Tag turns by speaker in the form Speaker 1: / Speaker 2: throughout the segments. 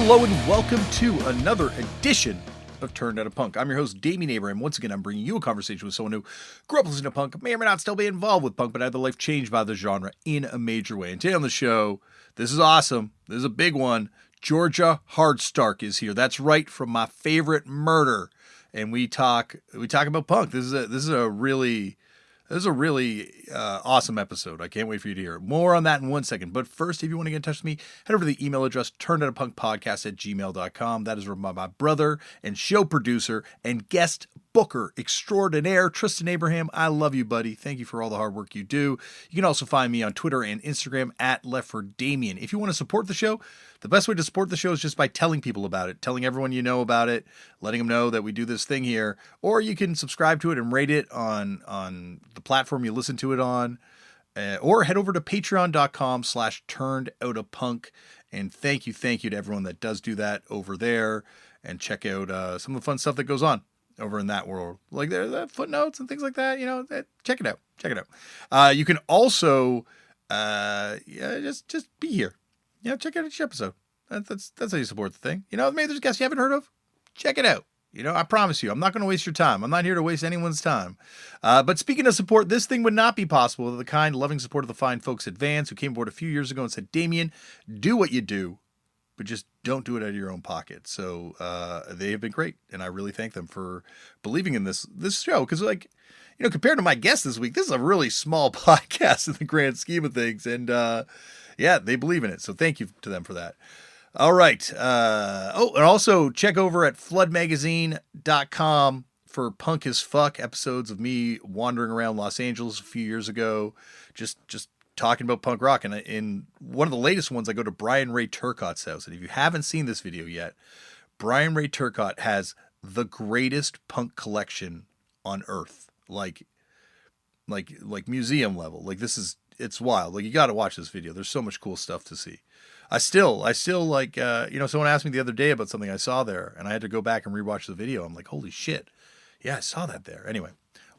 Speaker 1: Hello and welcome to another edition of Turned Out a Punk. I'm your host, Damian Abraham. Once again, I'm bringing you a conversation with someone who grew up listening to punk, may or may not still be involved with punk, but had their life changed by the genre in a major way. And today on the show, this is awesome. This is a big one. Georgia Hardstark is here. That's right, from my favorite murder. And we talk about punk. This is a really awesome episode. I can't wait for you to hear it. More on that in 1 second. But first, if you want to get in touch with me, head over to the email address, turnedoutapunkpodcast@gmail.com. That is run by my brother and show producer and guest booker extraordinaire, Tristan Abraham. I love you, buddy. Thank you for all the hard work you do. You can also find me on Twitter and Instagram at @LeftForDamian. If you want to support the show, the best way to support the show is just by telling people about it, telling everyone you know about it, letting them know that we do this thing here. Or you can subscribe to it and rate it on the platform you listen to it on. Or head over to patreon.com/turnedoutapunk. And thank you to everyone that does do that over there. And check out some of the fun stuff that goes on over in that world. Like the footnotes and things like that. You know, check it out. You can also just be here. You know, check out each episode. That's how you support the thing. You know, maybe there's a guest you haven't heard of. Check it out. You know, I promise you, I'm not going to waste your time. I'm not here to waste anyone's time. But speaking of support, this thing would not be possible without the kind, loving support of the fine folks at Vans, who came aboard a few years ago and said, Damian, do what you do, but just don't do it out of your own pocket. So they have been great, and I really thank them for believing in this show. Because, like, you know, compared to my guest this week, this is a really small podcast in the grand scheme of things. And yeah, they believe in it. So thank you to them for that. All right. And also check over at floodmagazine.com for Punk as Fuck episodes of me wandering around Los Angeles a few years ago, just talking about punk rock. And in one of the latest ones, I go to Brian Ray Turcotte's house. And if you haven't seen this video yet, Brian Ray Turcotte has the greatest punk collection on earth. Like museum level. Like, it's wild. Like, you got to watch this video. There's so much cool stuff to see. I still like, someone asked me the other day about something I saw there, and I had to go back and rewatch the video. I'm like, holy shit. Yeah, I saw that there. Anyway,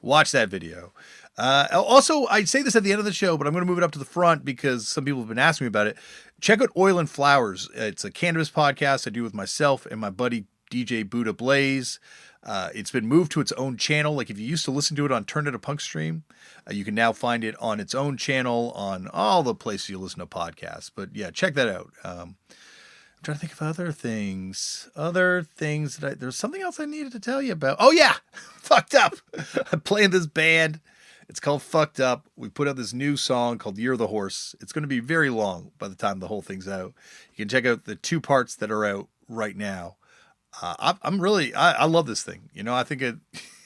Speaker 1: watch that video. Also, I'd say this at the end of the show, but I'm going to move it up to the front because some people have been asking me about it. Check out Oil and Flowers. It's a cannabis podcast I do with myself and my buddy DJ Buddha Blaze. It's been moved to its own channel. Like, if you used to listen to it on Turn It a Punk stream, you can now find it on its own channel on all the places you listen to podcasts. But yeah, check that out. I'm trying to think of other things that there's something else I needed to tell you about. Oh yeah, Fucked Up. I'm playing this band. It's called Fucked Up. We put out this new song called Year of the Horse. It's going to be very long by the time the whole thing's out. You can check out the 2 parts that are out right now. I love this thing. You know, I think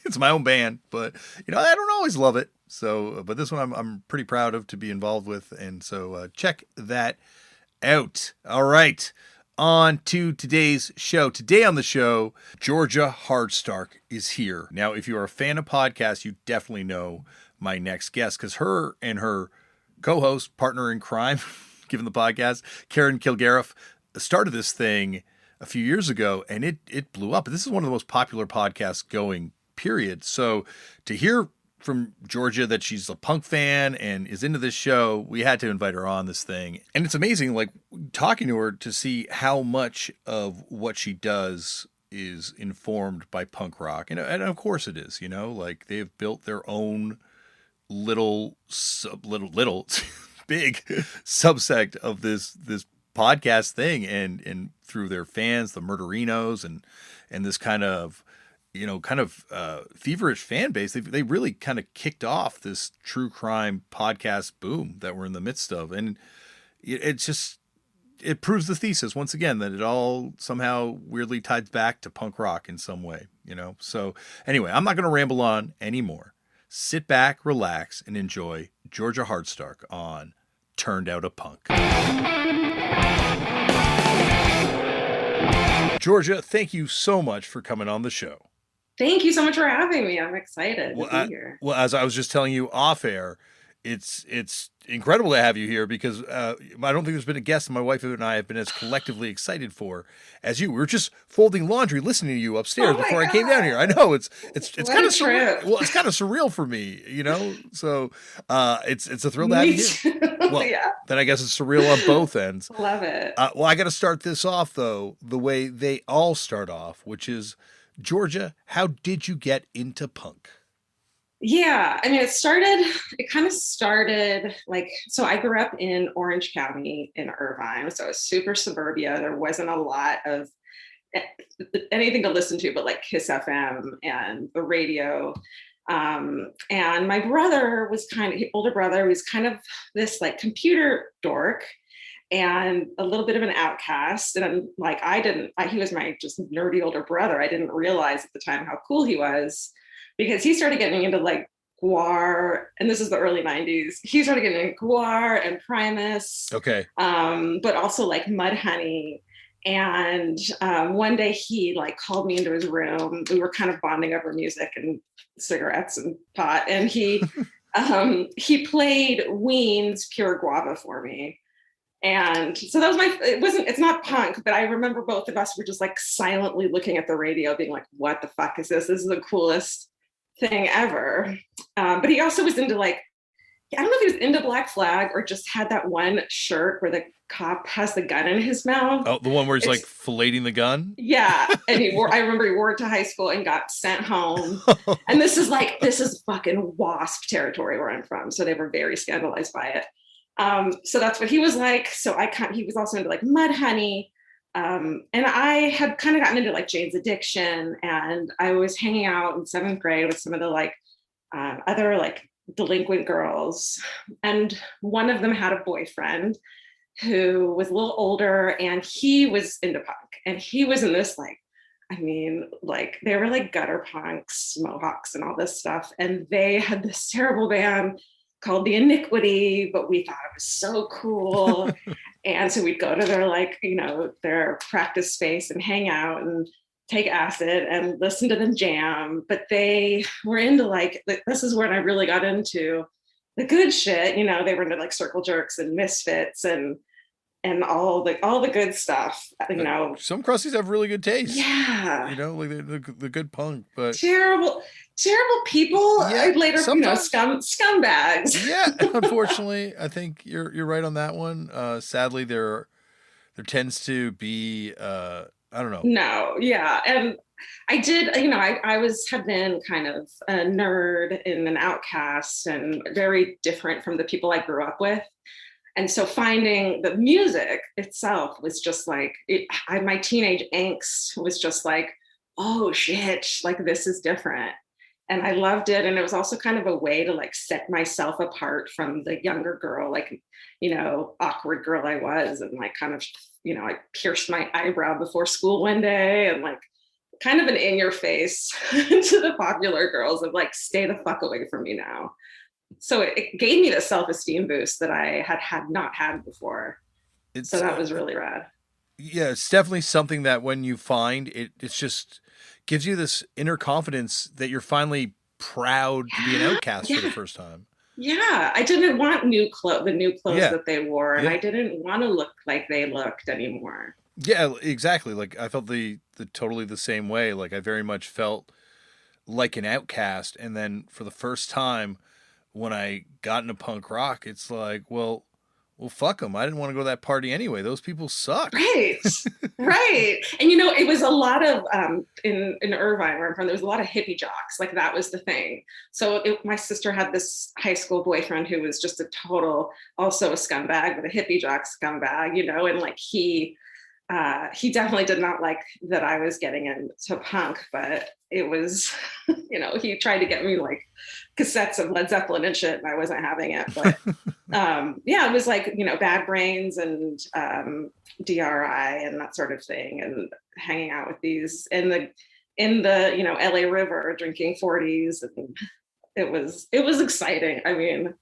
Speaker 1: it's my own band, but you know, I don't always love it. So, but this one I'm pretty proud of to be involved with. And so, check that out. All right. On to today's show. Today on the show, Georgia Hardstark is here. Now, if you are a fan of podcasts, you definitely know my next guest, because her and her co-host, partner in crime, given the podcast, Karen Kilgariff, started this thing a few years ago, and it blew up. This is one of the most popular podcasts going, period. So to hear from Georgia that she's a punk fan and is into this show, we had to invite her on this thing. And it's amazing, like, talking to her to see how much of what she does is informed by punk rock. And of course it is, you know, like, they've built their own little big subsect of this podcast thing, and through their fans, the Murderinos, and this kind of feverish fan base, they really kind of kicked off this true crime podcast boom that we're in the midst of. And it proves the thesis once again that it all somehow weirdly ties back to punk rock in some way, you know? So anyway, I'm not going to ramble on anymore. Sit back, relax, and enjoy Georgia Hardstark on Turned Out a Punk. Georgia, thank you so much for coming on the show.
Speaker 2: Thank you so much for having me. I'm excited to be here.
Speaker 1: Well, as I was just telling you off air, it's incredible to have you here because I don't think there's been a guest my wife and I have been as collectively excited for as you. We were just folding laundry, listening to you upstairs before I came down here. I know it's kind of surreal. Well, it's kind of surreal for me, you know. So it's a thrill to have you here. Well, yeah. Then I guess it's surreal on both ends.
Speaker 2: Love it.
Speaker 1: Well, I got to start this off though the way they all start off, which is Georgia. How did you get into punk?
Speaker 2: Yeah, I mean, it kind of started like, so I grew up in Orange County in Irvine. So it was super suburbia. There wasn't a lot of anything to listen to, but like Kiss FM and the radio. And my brother was older brother was kind of this like computer dork and a little bit of an outcast. And I'm like, he was my just nerdy older brother. I didn't realize at the time how cool he was, because he started getting into like Guar, and this is the early 90s. He started getting into Guar and Primus.
Speaker 1: Okay.
Speaker 2: But also like Mudhoney. And one day he like called me into his room. We were kind of bonding over music and cigarettes and pot. And he played Ween's Pure Guava for me. And so that was it's not punk, but I remember both of us were just like silently looking at the radio being like, what the fuck is this? This is the coolest thing ever. But he also was into like, I don't know if he was into Black Flag or just had that one shirt where the cop has the gun in his mouth.
Speaker 1: Oh, the one where he's like filleting the gun?
Speaker 2: Yeah. And I remember he wore it to high school and got sent home. And this is fucking WASP territory where I'm from. So they were very scandalized by it. So that's what he was like. So he was also into like Mudhoney. And I had kind of gotten into like Jane's Addiction, and I was hanging out in 7th grade with some of the like other like delinquent girls. And one of them had a boyfriend who was a little older, and he was into punk, and he was in this like, I mean, like they were like gutter punks, mohawks and all this stuff. And they had this terrible band called The Iniquity, but we thought it was so cool. And so we'd go to their like, you know, their practice space and hang out and take acid and listen to them jam. But they were into like, this is when I really got into the good shit. You know, they were into like Circle Jerks and Misfits and all the good stuff, you know.
Speaker 1: Some crusties have really good taste.
Speaker 2: Yeah.
Speaker 1: You know, like the good punk, but
Speaker 2: terrible people.
Speaker 1: Yeah,
Speaker 2: later, sometimes. Scumbags.
Speaker 1: Yeah, unfortunately, I think you're right on that one. Sadly, there tends to be I don't know.
Speaker 2: No, yeah, and I did. You know, I had been kind of a nerd and an outcast, and very different from the people I grew up with. And so finding the music itself was just like, my teenage angst was just like, oh shit, like this is different. And I loved it. And it was also kind of a way to like set myself apart from the younger girl, like, you know, awkward girl I was. And like kind of, you know, I pierced my eyebrow before school one day, and like kind of an in your face to the popular girls of like, stay the fuck away from me now. So it gave me the self-esteem boost that I had not had before. So that was really rad.
Speaker 1: Yeah, it's definitely something that when you find it, it's just gives you this inner confidence that you're finally proud to be an outcast for the first time.
Speaker 2: Yeah, I didn't want the new clothes that they wore, and I didn't want to look like they looked anymore.
Speaker 1: Yeah, exactly. Like I felt the totally the same way. Like I very much felt like an outcast, and then for the first time when I got into punk rock, it's like, well, fuck them. I didn't want to go to that party anyway. Those people suck.
Speaker 2: Right, right. And you know, it was a lot of in Irvine, where I'm from, there was a lot of hippie jocks. Like that was the thing. So my sister had this high school boyfriend who was just also a scumbag, but a hippie jock scumbag, you know, and like he definitely did not like that I was getting into punk, but it was, you know, he tried to get me like cassettes of Led Zeppelin and shit, and I wasn't having it. But yeah, it was like, you know, Bad Brains and DRI and that sort of thing, and hanging out with these in the you know, LA River, drinking 40s, and it was exciting. I mean,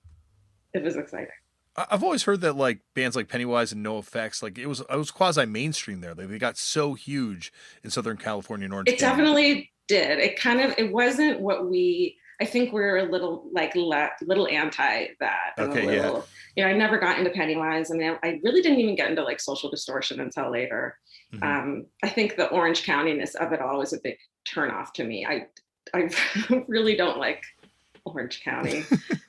Speaker 2: it was exciting.
Speaker 1: I've always heard that like bands like Pennywise and NoFX, like it was quasi mainstream there. They got so huge in Southern California and Orange County.
Speaker 2: It definitely did. It wasn't what I think we're a little like little anti that, and
Speaker 1: Okay,
Speaker 2: a
Speaker 1: yeah.
Speaker 2: little, I never got into Pennywise, and I really didn't even get into like Social Distortion until later.
Speaker 1: Hmm.
Speaker 2: I think the Orange County-ness of it all was a big turnoff to me. I really don't like Orange County.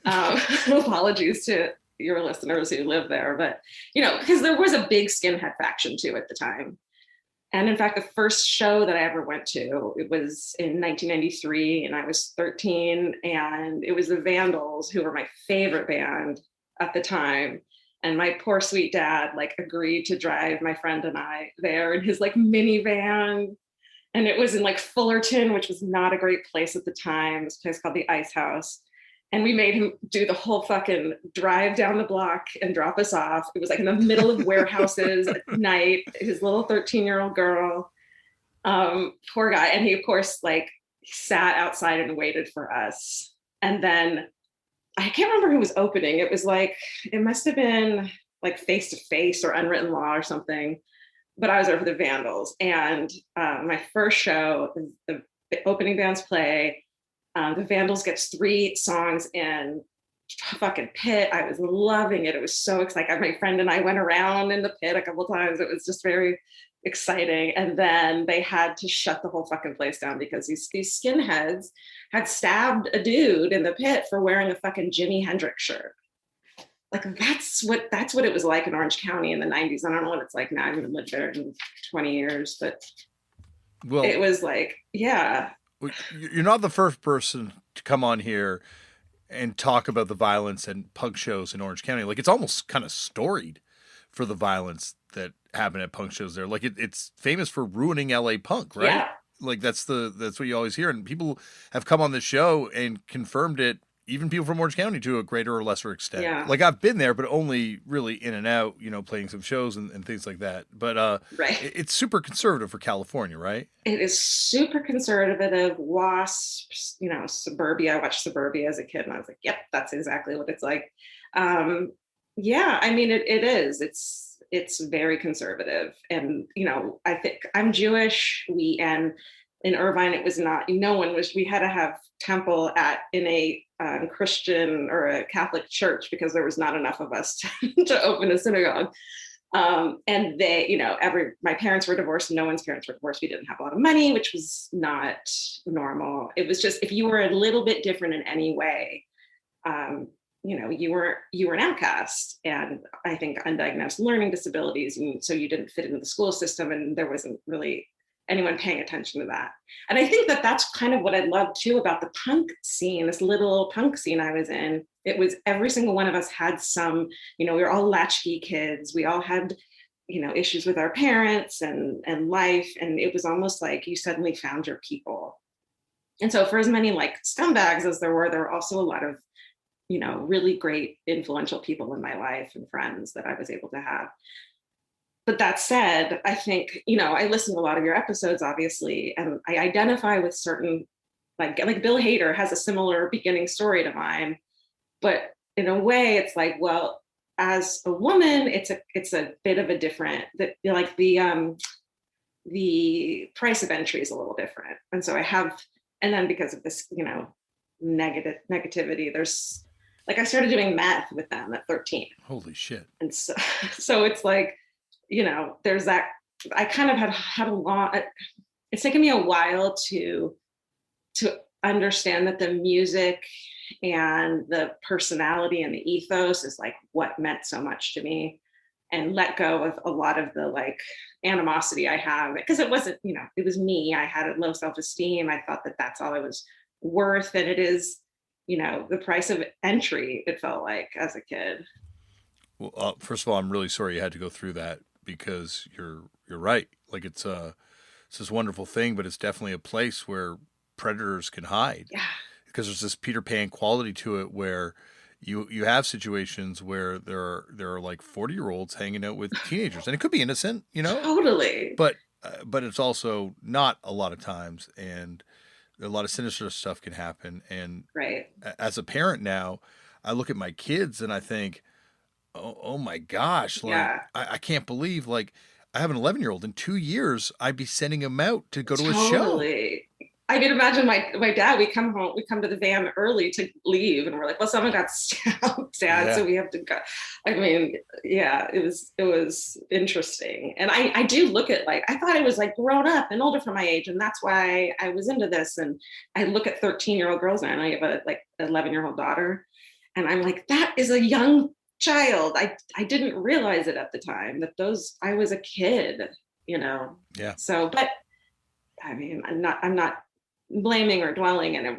Speaker 2: Apologies to your listeners who live there, but because there was a big skinhead faction too at the time. And in fact, the first show that I ever went to, it was in 1993, and I was 13, and it was the Vandals, who were my favorite band at the time. And my poor sweet dad like agreed to drive my friend and I there in his like minivan. And it was in like Fullerton, which was not a great place at the time. This place called the Ice House. And we made him do the whole fucking drive down the block and drop us off. It was like in the middle of warehouses at night, his little 13-year-old girl, poor guy. And he, of course, like sat outside and waited for us. And then I can't remember who was opening. It was like, it must have been like Face to Face or Unwritten Law or something. But I was there for the Vandals. And my first show, the opening bands play. The Vandals gets 3 songs in, fucking pit. I was loving it. It was so exciting. My friend and I went around in the pit a couple times. It was just very exciting. And then they had to shut the whole fucking place down because these skinheads had stabbed a dude in the pit for wearing a fucking Jimi Hendrix shirt. Like that's what it was like in Orange County in the 90s. I don't know what it's like now. I haven't lived there in 20 years, but it was like, yeah.
Speaker 1: You're not the first person to come on here and talk about the violence and punk shows in Orange County. Like it's almost kind of storied for the violence that happened at punk shows there. Like it's famous for ruining LA punk, right?
Speaker 2: Yeah.
Speaker 1: Like that's what you always hear. And people have come on this show and confirmed it. Even people from Orange County to a greater or lesser extent.
Speaker 2: Yeah.
Speaker 1: Like I've been there, but only really in and out, playing some shows and things like that. But
Speaker 2: right.
Speaker 1: It's super conservative for California, right?
Speaker 2: It is super conservative, wasps, suburbia. I watched Suburbia as a kid, and I was like, yep, that's exactly what it's like. Yeah, I mean, it is. It's very conservative. And, I think I'm Jewish. And in Irvine, it was not, we had to have temple in a Christian or a Catholic church because there was not enough of us to open a synagogue. And they, my parents were divorced, no one's parents were divorced. We didn't have a lot of money, which was not normal. It was just, if you were a little bit different in any way, you were an outcast, and I think undiagnosed learning disabilities. And so you didn't fit into the school system, and there wasn't really anyone paying attention to that. And I think that that's kind of what I love too about the punk scene, this little punk scene I was in. It was every single one of us had some, we were all latchkey kids. We all had, issues with our parents and life. And it was almost like you suddenly found your people. And so for as many like scumbags as there were also a lot of, really great influential people in my life and friends that I was able to have. But that said, I think, I listen to a lot of your episodes, obviously, and I identify with certain, like Bill Hader has a similar beginning story to mine. But in a way, it's like, well, as a woman, it's a bit of a different, like the price of entry is a little different. And so and then because of this, negativity, there's like, I started doing meth with them at 13.
Speaker 1: Holy shit.
Speaker 2: And so it's like, there's that. I kind of had a long, it's taken me a while to understand that the music and the personality and the ethos is like what meant so much to me, and let go of a lot of the like animosity I have, because it wasn't, it was me. I had a low self-esteem. I thought that that's all I was worth. And it is, the price of entry, it felt like as a kid.
Speaker 1: Well, first of all, I'm really sorry you had to go through that, because you're right. Like it's this wonderful thing, but it's definitely a place where predators can hide.
Speaker 2: Yeah.
Speaker 1: Because there's this Peter Pan quality to it, where you have situations where there are like 40-year-olds hanging out with teenagers, and it could be innocent,
Speaker 2: Totally.
Speaker 1: But it's also not a lot of times, and a lot of sinister stuff can happen. And
Speaker 2: right.
Speaker 1: As a parent now, I look at my kids and I think, oh my gosh, like
Speaker 2: yeah.
Speaker 1: I can't believe, like I have an 11-year-old. In 2 years, I'd be sending him out to go to a show.
Speaker 2: Totally. I mean, imagine my dad, we come to the van early to leave, and we're like, well, someone got stabbed, Dad,
Speaker 1: Yeah.
Speaker 2: so we have to go. I mean, yeah, it was interesting. And I do look at, like, I thought I was like grown up and older for my age, and that's why I was into this. And I look at 13-year-old girls now, and I have a like 11-year-old daughter, and I'm like, that is a young child. I didn't realize it at the time that I was a kid, you know.
Speaker 1: Yeah.
Speaker 2: So, but I mean, I'm not blaming or dwelling, and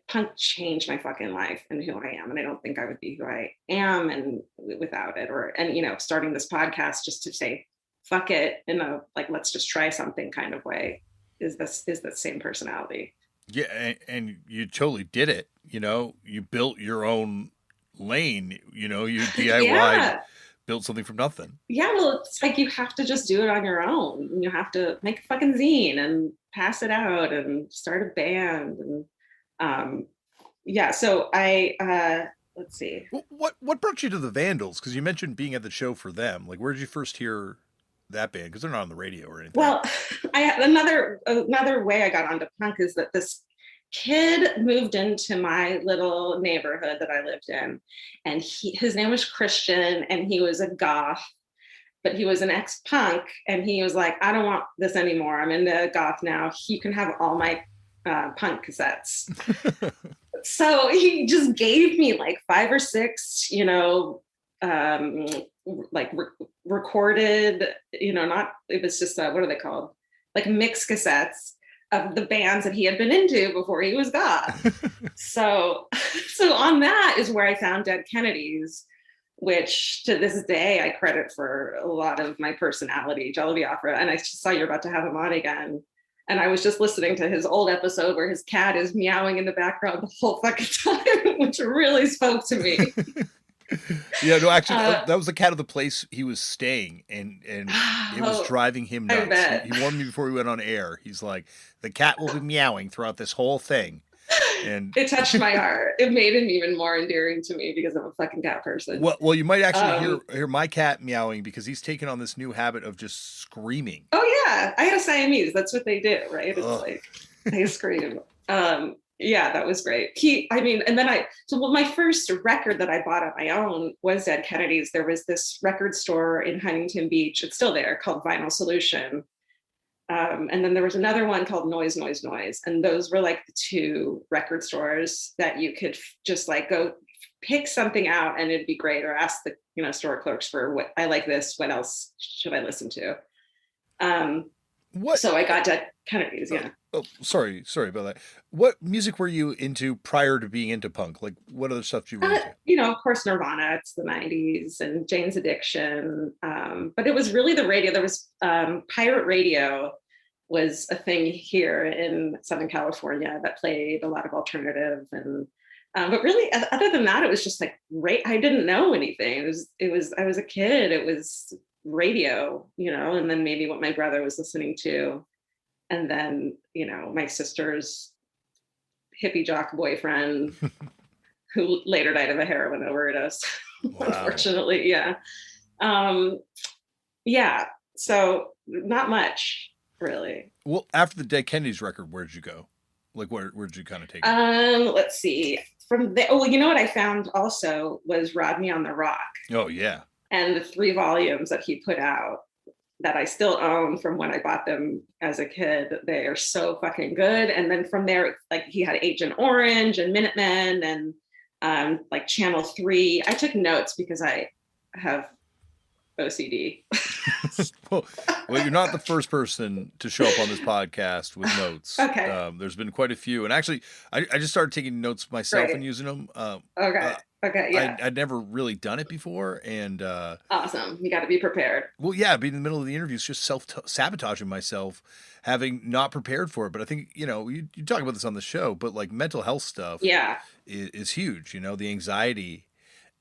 Speaker 2: punk changed my fucking life and who I am, and I don't think I would be who I am and without it. And you know, starting this podcast just to say fuck it in a like, let's just try something kind of way is the same personality.
Speaker 1: Yeah, and you totally did it. You know, you built your own lane. You know, you DIY
Speaker 2: Yeah.
Speaker 1: built something from nothing.
Speaker 2: Yeah, well, it's like you have to just do it on your own. You have to make a fucking zine and pass it out and start a band. And yeah, so let's see.
Speaker 1: What brought you to the Vandals? Because you mentioned being at the show for them. Like, where did you first hear that band? Because they're not on the radio or anything.
Speaker 2: Well, another way I got onto punk is that this kid moved into my little neighborhood that I lived in, and his name was Christian, and he was a goth, but he was an ex-punk, and he was like, I don't want this anymore. I'm into goth now. You can have all my punk cassettes. So he just gave me like 5 or 6, you know, like recorded, you know, not, it was just what are they called? Like mix cassettes of the bands that he had been into before he was goth. so on that is where I found Dead Kennedys, which to this day I credit for a lot of my personality, Jello Biafra. And I just saw you're about to have him on again. And I was just listening to his old episode where his cat is meowing in the background the whole fucking time, which really spoke to me.
Speaker 1: Yeah, no, actually, that was the cat of the place he was staying, and it was driving him nuts. He warned me before we went on air. He's like, the cat will be meowing throughout this whole thing. And
Speaker 2: it touched my heart. It made him even more endearing to me because I'm a fucking cat person.
Speaker 1: Well, you might actually hear my cat meowing because he's taken on this new habit of just screaming.
Speaker 2: Oh yeah, I had a Siamese. That's what they do, right? It's like they scream. Yeah, that was great. My first record that I bought on my own was Dead Kennedys. There was this record store in Huntington Beach. It's still there, called Vinyl Solution. And then there was another one called Noise, Noise, Noise. And those were like the 2 record stores that you could just like go pick something out and it'd be great, or ask the, you know, store clerks for what I like this, what else should I listen to? So I got Dead Kennedys, yeah.
Speaker 1: Oh, sorry about that. What music were you into prior to being into punk? Like, what other stuff did you were into?
Speaker 2: You know, of course, Nirvana, it's the 90s, and Jane's Addiction. But it was really the radio. There was pirate radio was a thing here in Southern California that played a lot of alternative. And but really, other than that, it was just like, I didn't know anything. I was a kid. It was radio, you know, and then maybe what my brother was listening to. And then, you know, my sister's hippie jock boyfriend, who later died of a heroin overdose, wow. Unfortunately. Yeah. Yeah. So not much, really.
Speaker 1: Well, after the Dead Kennedys record, where'd you go? Like, where'd you kind of take
Speaker 2: it? Let's see. From there, you know what I found also was Rod Me on the Rock.
Speaker 1: Oh, yeah.
Speaker 2: And the 3 volumes that he put out that I still own from when I bought them as a kid. They are so fucking good. And then from there, like he had Agent Orange and Minutemen and like Channel 3. I took notes because I have OCD.
Speaker 1: well, you're not the first person to show up on this podcast with notes.
Speaker 2: Okay.
Speaker 1: There's been quite a few. And actually, I just started taking notes myself and using them.
Speaker 2: Okay, yeah.
Speaker 1: I'd never really done it before, and
Speaker 2: awesome. You got to be prepared.
Speaker 1: Well, yeah, being in the middle of the interviews, just self-sabotaging myself, having not prepared for it. But I think, you know, you talk about this on the show, but like mental health stuff is huge, you know, the anxiety.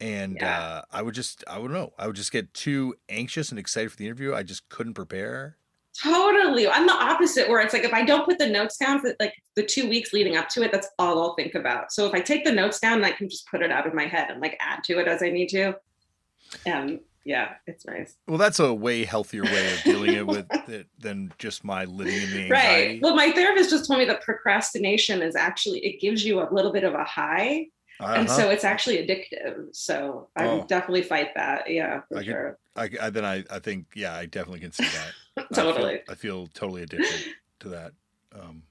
Speaker 1: And I don't know, I would just get too anxious and excited for the interview. I just couldn't prepare.
Speaker 2: Totally. I'm the opposite, where it's like, if I don't put the notes down for like the 2 weeks leading up to it, that's all I'll think about. So if I take the notes down, I can just put it out of my head and like add to it as I need to. Yeah, it's nice.
Speaker 1: Well, that's a way healthier way of dealing with it than just my living in the
Speaker 2: Right.
Speaker 1: anxiety.
Speaker 2: Well, my therapist just told me that procrastination is actually, it gives you a little bit of a high. And
Speaker 1: Uh-huh.
Speaker 2: so it's actually addictive. So I would
Speaker 1: Oh,
Speaker 2: definitely fight that. Yeah, for
Speaker 1: I could,
Speaker 2: sure.
Speaker 1: I think, yeah, I definitely can see that.
Speaker 2: Totally.
Speaker 1: I feel totally addicted to that. Um,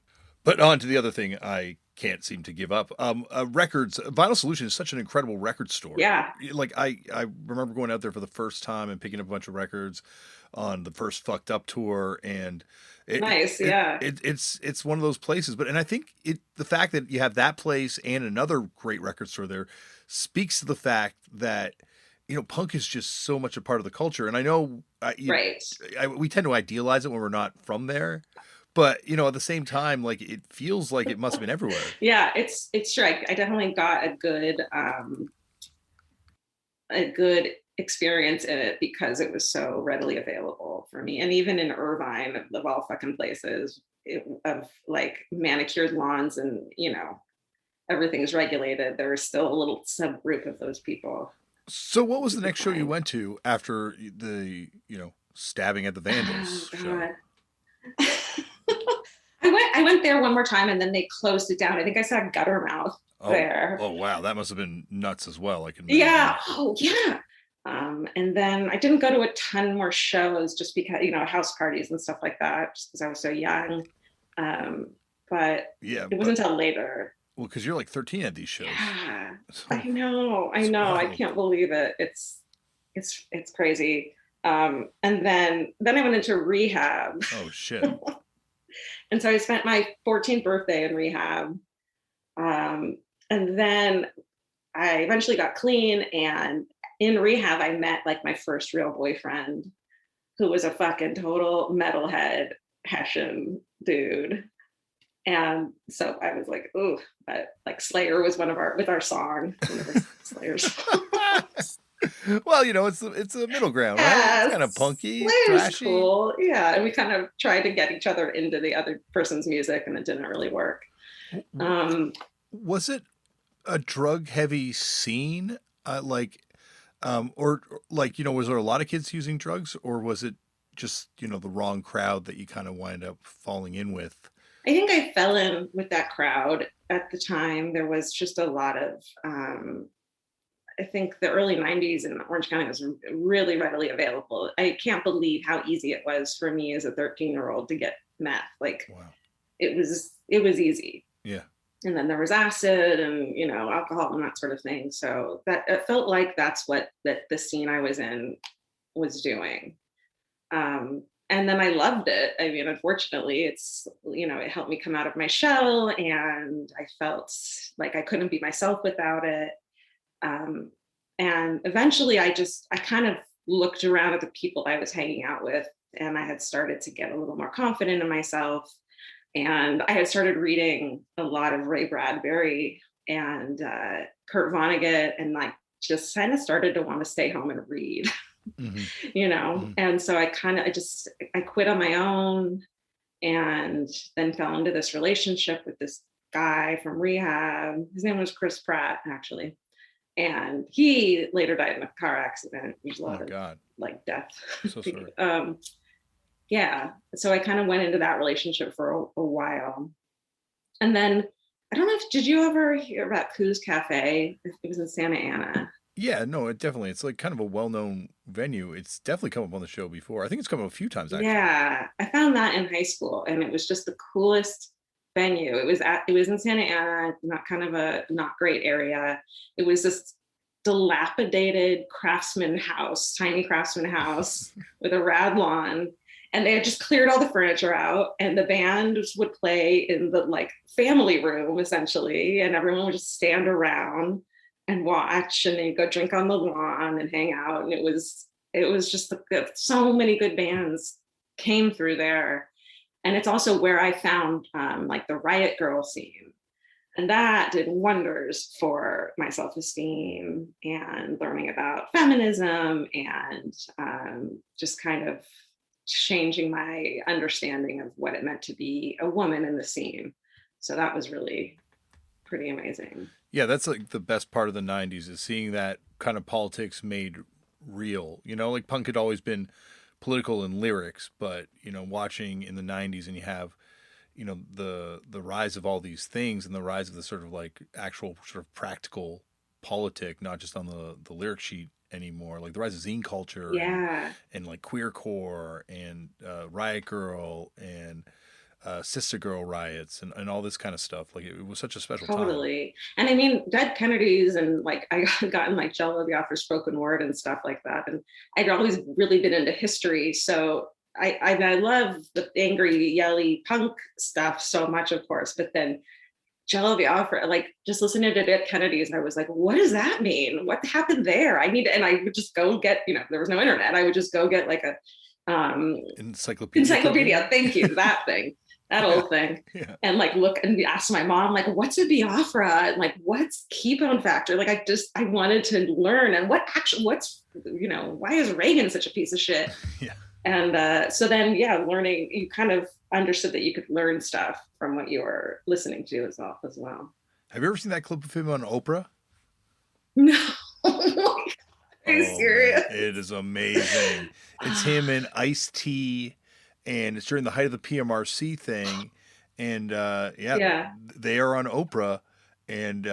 Speaker 1: but on to the other thing I can't seem to give up. Records, Vinyl Solution is such an incredible record store.
Speaker 2: Yeah.
Speaker 1: Like I remember going out there for the first time and picking up a bunch of records on the first Fucked Up tour, and
Speaker 2: Nice. Yeah.
Speaker 1: it's one of those places. But and I think the fact that you have that place and another great record store there speaks to the fact that punk is just so much a part of the culture. And I know
Speaker 2: Right.
Speaker 1: we tend to idealize it when we're not from there, but at the same time, like it feels like it must have been everywhere.
Speaker 2: Yeah, it's true. I definitely got a good experience in it because it was so readily available for me. And even in Irvine, of all fucking places, of like manicured lawns and everything's regulated, there was still a little subgroup of those people.
Speaker 1: So, what was the
Speaker 2: Super
Speaker 1: next show you
Speaker 2: fine.
Speaker 1: went to after the stabbing at the
Speaker 2: Oh
Speaker 1: Vandals show?
Speaker 2: God. I went there one more time and then they closed it down. I think I saw Guttermouth
Speaker 1: Oh,
Speaker 2: there.
Speaker 1: oh wow, that must have been nuts as well. I can
Speaker 2: Yeah.
Speaker 1: imagine.
Speaker 2: Oh, yeah. And then I didn't go to a ton more shows just because, house parties and stuff like that, just because I was so young. Um, but
Speaker 1: Yeah,
Speaker 2: it
Speaker 1: but
Speaker 2: wasn't until later.
Speaker 1: well, because you're like 13 at these shows,
Speaker 2: Yeah.
Speaker 1: so
Speaker 2: I know. I
Speaker 1: it's
Speaker 2: know. I
Speaker 1: wild.
Speaker 2: can't believe it. It's crazy. And then I went into rehab.
Speaker 1: Oh shit.
Speaker 2: And so I spent my 14th birthday in rehab. Um, and then I eventually got clean, and in rehab I met like my first real boyfriend, who was a fucking total metalhead Hessian dude. And so I was like, ooh, but like Slayer was one of our song, one of our Slayers.
Speaker 1: Well, it's a middle ground, right? It's
Speaker 2: Yeah,
Speaker 1: kind of punky,
Speaker 2: Slayer's
Speaker 1: thrashy.
Speaker 2: cool. Yeah. And we kind of tried to get each other into the other person's music and it didn't really work. Um,
Speaker 1: Was it a drug heavy scene? Or like, was there a lot of kids using drugs, or was it just, the wrong crowd that you kind of wind up falling in with?
Speaker 2: I think I fell in with that crowd at the time. There was just a lot of, I think the early 90s in Orange County was really readily available. I can't believe how easy it was for me as a 13-year-old to get meth. Like
Speaker 1: Wow.
Speaker 2: it was easy.
Speaker 1: Yeah.
Speaker 2: And then there was acid and, alcohol and that sort of thing. So that it felt like that's what the scene I was in was doing. And then I loved it. I mean, unfortunately, it helped me come out of my shell, and I felt like I couldn't be myself without it. And eventually I kind of looked around at the people I was hanging out with, and I had started to get a little more confident in myself. And I had started reading a lot of Ray Bradbury and Kurt Vonnegut, and like just kind of started to want to stay home and read.
Speaker 1: Mm-hmm. Mm-hmm.
Speaker 2: And so I quit on my own, and then fell into this relationship with this guy from rehab. His name was Chris Pratt, actually. And he later died in a car accident. There's a lot of
Speaker 1: God.
Speaker 2: like death.
Speaker 1: So sorry.
Speaker 2: Yeah. So I kind of went into that relationship for a while. And then I don't know did you ever hear about Coos Cafe? It was in Santa Ana.
Speaker 1: Yeah, no, it's like kind of a well-known venue. It's definitely come up on the show before. I think it's come up a few times actually.
Speaker 2: Yeah. I found that in high school, and it was just the coolest venue. It was in Santa Ana, not kind of a not great area. It was this dilapidated tiny craftsman house with a rad lawn. And they had just cleared all the furniture out, and the band would play in the like family room essentially, and everyone would just stand around and watch, and they'd go drink on the lawn and hang out. And it was just so many good bands came through there. And it's also where I found like the Riot Girl scene. And that did wonders for my self-esteem and learning about feminism, and just kind of changing my understanding of what it meant to be a woman in the scene. So that was really pretty amazing.
Speaker 1: Yeah, that's like the best part of the 90s is seeing that kind of politics made real. You know, like punk had always been political in lyrics, but you know, watching in the '90s, and you have, you know, the rise of all these things and the rise of the sort of like actual sort of practical politic, not just on the lyric sheet anymore. Like the rise of zine culture
Speaker 2: Yeah.
Speaker 1: and like queercore and riot girl and sister girl riots and all this kind of stuff. Like it was such a special time.
Speaker 2: Totally. And I mean, Dead Kennedys, and like I gotten like Jello Biafra spoken word and stuff like that. And I'd always really been into history. So I love the angry, yelly punk stuff so much, of course. But then Jello Biafra, like just listening to Dead Kennedys, I was like, what does that mean? What happened there? And I would just go get, you know, there was no internet. I would just go get like a encyclopedia. Thank you, that thing. That old thing.
Speaker 1: Yeah.
Speaker 2: And like look and ask my mom, like, what's a Biafra? And like, what's ketone factor? Like I wanted to learn, and what's, you know, why is Reagan such a piece of shit?
Speaker 1: Yeah.
Speaker 2: And so then, yeah, learning, you kind of understood that you could learn stuff from what you were listening to as well.
Speaker 1: Have you ever seen that clip of him on Oprah?
Speaker 2: No. Are you serious?
Speaker 1: Man, it is amazing. It's him and Ice-T, and it's during the height of the PMRC thing, and they are on Oprah, and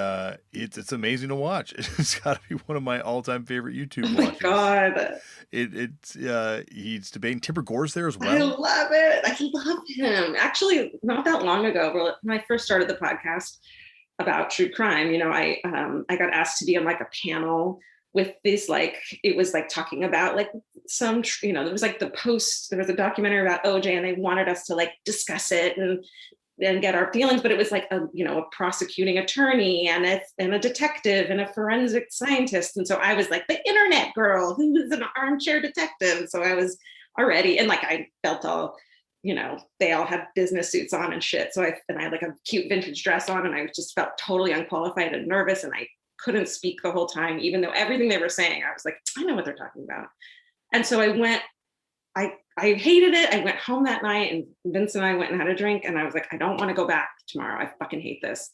Speaker 1: it's amazing to watch. It's got to be one of my all-time favorite YouTube watches.
Speaker 2: Oh my God.
Speaker 1: He's debating. Tipper Gore's there as well.
Speaker 2: I love it. I love him. Actually, not that long ago, when I first started the podcast about true crime, you know, I got asked to be on like a panel with this, like, it was like talking about like some, you know, there was like there was a documentary about OJ, and they wanted us to like discuss it and get our feelings, but it was like a prosecuting attorney and a detective and a forensic scientist. And so I was like the internet girl who was an armchair detective. So I was already, and like I felt all, you know, they all had business suits on and shit. So I had like a cute vintage dress on, and I just felt totally unqualified and nervous, and I couldn't speak the whole time, even though everything they were saying, I was like, I know what they're talking about. And so I hated it. I went home that night, and Vince and I went and had a drink, and I was like, I don't want to go back tomorrow. I fucking hate this.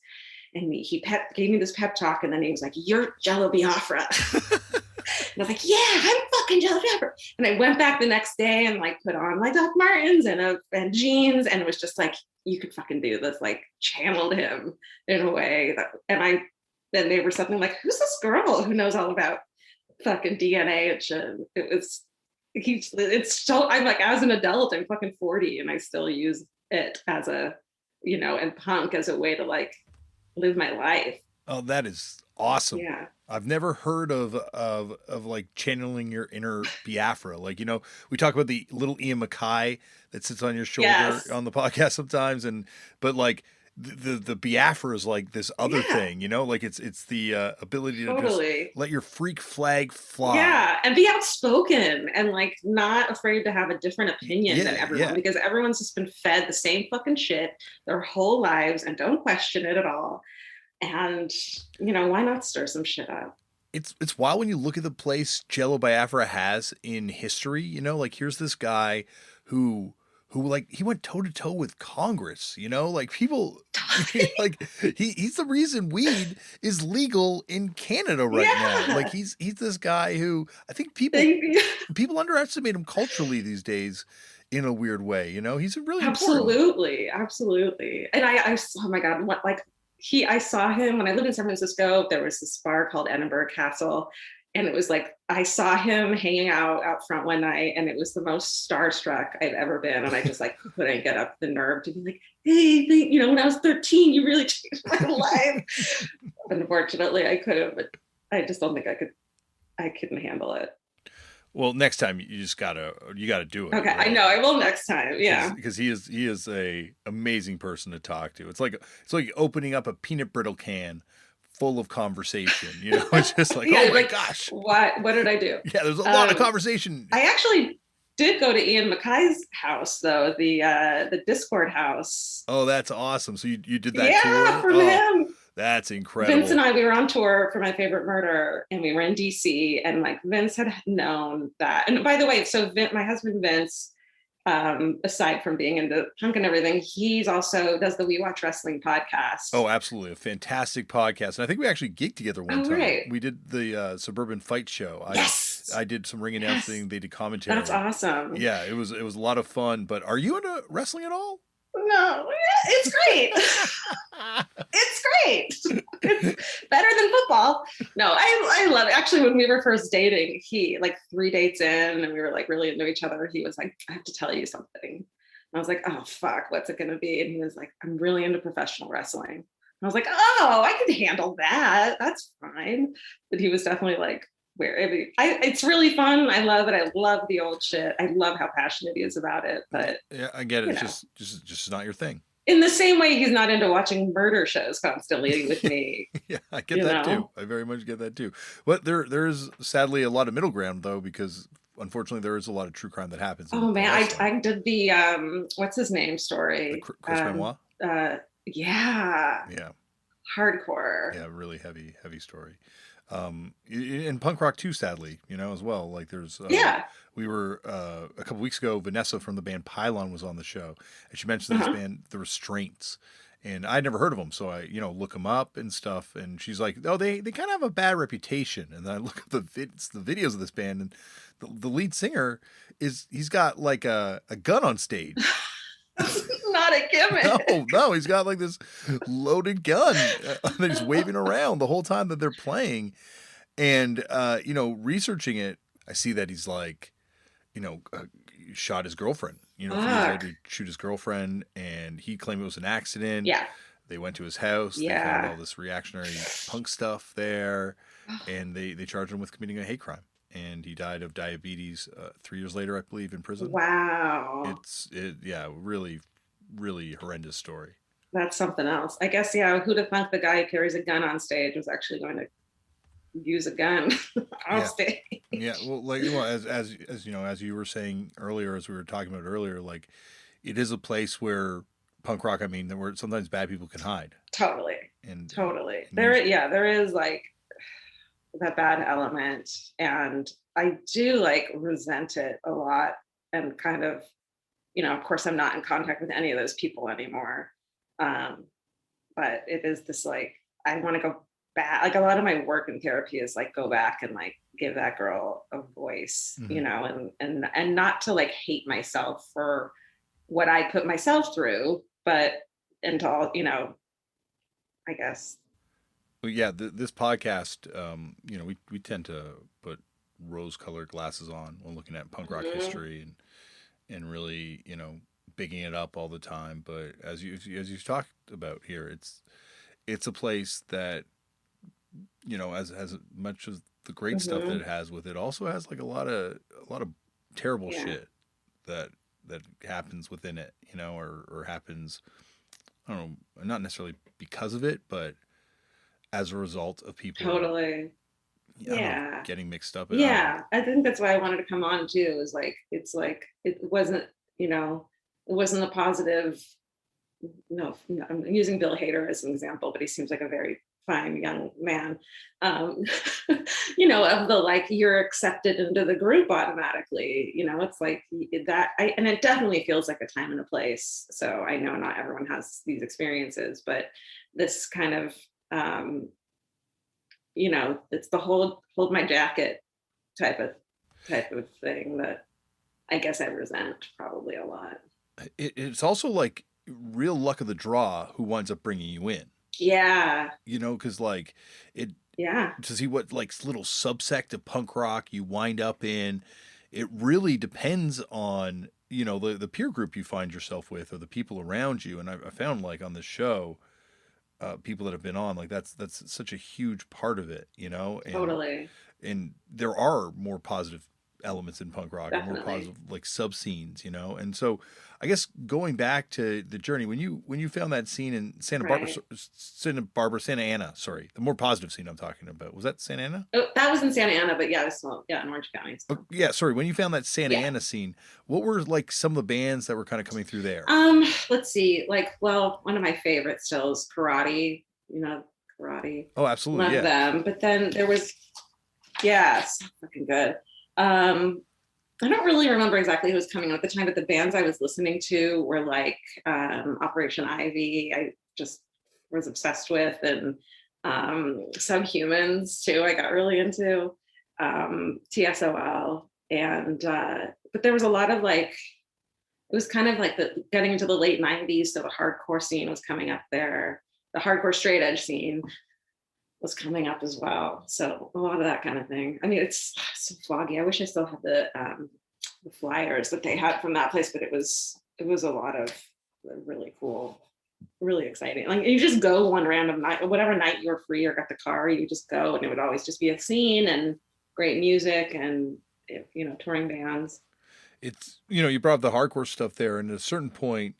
Speaker 2: And he gave me this pep talk, and then he was like, you're Jello Biafra. And I was like, yeah, I'm fucking Jello Biafra. And I went back the next day and like put on my Doc Martens and jeans, and it was just like, you could fucking do this, like channeled him in a way then they were something like, who's this girl who knows all about fucking DNA and shit? It's so, I'm like, as an adult, I'm fucking 40, and I still use it as a, you know, and punk as a way to like live my life.
Speaker 1: Oh, that is awesome.
Speaker 2: Yeah.
Speaker 1: I've never heard of like channeling your inner Biafra. Like, you know, we talk about the little Ian Mackay that sits on your shoulder on the podcast sometimes, but like the Biafra is like this other thing, you know, like it's the ability to just let your freak flag fly.
Speaker 2: Yeah, and be outspoken and like not afraid to have a different opinion than everyone, because everyone's just been fed the same fucking shit their whole lives and don't question it at all. And, you know, why not stir some shit up?
Speaker 1: It's wild when you look at the place Jello Biafra has in history, you know, like here's this guy who like he went toe to toe with Congress, you know, like people like he's the reason weed is legal in Canada right now. Like he's this guy who I think people underestimate him culturally these days in a weird way, you know. He's a really
Speaker 2: absolutely. And I oh my God, what like I saw him when I lived in San Francisco. There was this bar called Edinburgh Castle. And it was like, I saw him hanging out front one night, and it was the most starstruck I've ever been. And I just like couldn't get up the nerve to be like, hey, you know, when I was 13, you really changed my life. Unfortunately, I could have, but I just don't think I couldn't handle it.
Speaker 1: Well, next time you gotta do it.
Speaker 2: Okay, right? I know I will next time. Yeah,
Speaker 1: because he is a amazing person to talk to. It's like opening up a peanut brittle can full of conversation, you know. It's just like, oh my gosh, what
Speaker 2: did I do?
Speaker 1: Yeah, there's a lot of conversation.
Speaker 2: I actually did go to Ian Mackay's house though, the Discord house.
Speaker 1: Oh, that's awesome. So you did that tour?
Speaker 2: From him.
Speaker 1: That's incredible.
Speaker 2: Vince and I, we were on tour for My Favorite Murder, and we were in DC, and like Vince had known that. And by the way, so my husband Vince, aside from being into punk and everything, he's also does the We Watch Wrestling podcast.
Speaker 1: Oh, absolutely. A fantastic podcast. And I think we actually gigged together one time.
Speaker 2: Right.
Speaker 1: We did the Suburban Fight Show.
Speaker 2: Yes.
Speaker 1: I did some ring announcing. They did commentary.
Speaker 2: That's awesome.
Speaker 1: Yeah, it was a lot of fun. But are you into wrestling at all?
Speaker 2: No, it's great. It's great. It's better than football. No, I love it. Actually, when we were first dating, he like 3 dates in and we were like really into each other. He was like, I have to tell you something. And I was like, oh, fuck, what's it going to be? And he was like, I'm really into professional wrestling. And I was like, oh, I can handle that. That's fine. But he was definitely like, it's really fun. I love it. I love the old shit. I love how passionate he is about it. But
Speaker 1: yeah, I get it. It's just not your thing.
Speaker 2: In the same way, he's not into watching murder shows constantly with me.
Speaker 1: Yeah, I get that too. I very much get that too. But there is sadly a lot of middle ground though, because unfortunately there is a lot of true crime that happens.
Speaker 2: Oh man, I did the what's his name story?
Speaker 1: Chris Benoit.
Speaker 2: Yeah. Hardcore.
Speaker 1: Yeah, really heavy story. In punk rock too, sadly, as well. Like there's we were a couple weeks ago, Vanessa from the band Pylon was on the show, and she mentioned this band, The Restraints, and I'd never heard of them, so I look them up and stuff, and she's like, oh, they kind of have a bad reputation, and then I look at the videos of this band, and the lead singer he's got like a gun on stage.
Speaker 2: Not a gimmick.
Speaker 1: No, he's got like this loaded gun that he's waving around the whole time that they're playing. And, researching it, I see that he's like, shot his girlfriend, he had to shoot his girlfriend, and he claimed it was an accident.
Speaker 2: Yeah.
Speaker 1: They went to his house. They found all this reactionary punk stuff there, and they charged him with committing a hate crime. And he died of diabetes 3 years later, I believe, in prison.
Speaker 2: Wow.
Speaker 1: Really, really horrendous story.
Speaker 2: That's something else. I guess, who'd have thought the guy who carries a gun on stage was actually going to use a gun on stage?
Speaker 1: Yeah, well, as you were saying earlier, as we were talking about earlier, like it is a place where punk rock, where sometimes bad people can hide.
Speaker 2: Totally. There is like that bad element, and I do like resent it a lot, and kind of, of course I'm not in contact with any of those people anymore, but it is this like, I want to go back. Like a lot of my work in therapy is like go back and like give that girl a voice, and not to like hate myself for what I put myself through, but into all, I guess.
Speaker 1: Well, yeah, this podcast, we tend to put rose-colored glasses on when looking at punk rock history and really, bigging it up all the time. But as you've talked about here, it's a place that, as much as the great stuff that it has with it, also has like a lot of terrible shit that happens within it, or happens, I don't know, not necessarily because of it, but as a result of people getting mixed up.
Speaker 2: I think that's why I wanted to come on too, is like, it's like, it wasn't a positive, I'm using Bill Hader as an example, but he seems like a very fine young man, of the like, you're accepted into the group automatically, it's like that. And it definitely feels like a time and a place. So I know not everyone has these experiences, but this kind of, it's the hold my jacket type of thing that I guess I resent probably a lot.
Speaker 1: It's also like real luck of the draw who winds up bringing you in.
Speaker 2: Yeah.
Speaker 1: Because like to see what like little subsect of punk rock you wind up in, it really depends on, the peer group you find yourself with or the people around you. And I found like on this show, people that have been on, like that's such a huge part of it, and,
Speaker 2: totally.
Speaker 1: And there are more positive elements in punk rock,
Speaker 2: Definitely.
Speaker 1: and more positive like sub scenes, and so I guess going back to the journey when you found that scene in Santa Ana, the more positive scene I'm talking about, was that Santa Ana?
Speaker 2: Oh, that was in Santa Ana, but in Orange County. So.
Speaker 1: Oh, yeah, sorry. When you found that Santa Ana scene, what were like some of the bands that were kind of coming through there?
Speaker 2: Let's see. Like, well, one of my favorites still is Karate. Karate.
Speaker 1: Oh, absolutely.
Speaker 2: Love them. But then there was, so fucking good. I don't really remember exactly who was coming out at the time, but the bands I was listening to were like Operation Ivy. I just was obsessed with, and Subhumans too. I got really into. TSOL, and but there was a lot of like, it was kind of like the getting into the late 90s, so the hardcore scene was coming up there. The hardcore straight edge scene was coming up as well. So a lot of that kind of thing. I mean, it's so foggy. I wish I still had the flyers that they had from that place, but it was a lot of really cool, really exciting. Like you just go one random night, whatever night you were free or got the car, you just go, and it would always just be a scene and great music and, you know, touring bands.
Speaker 1: It's, you know, you brought up the hardcore stuff there, and at a certain point,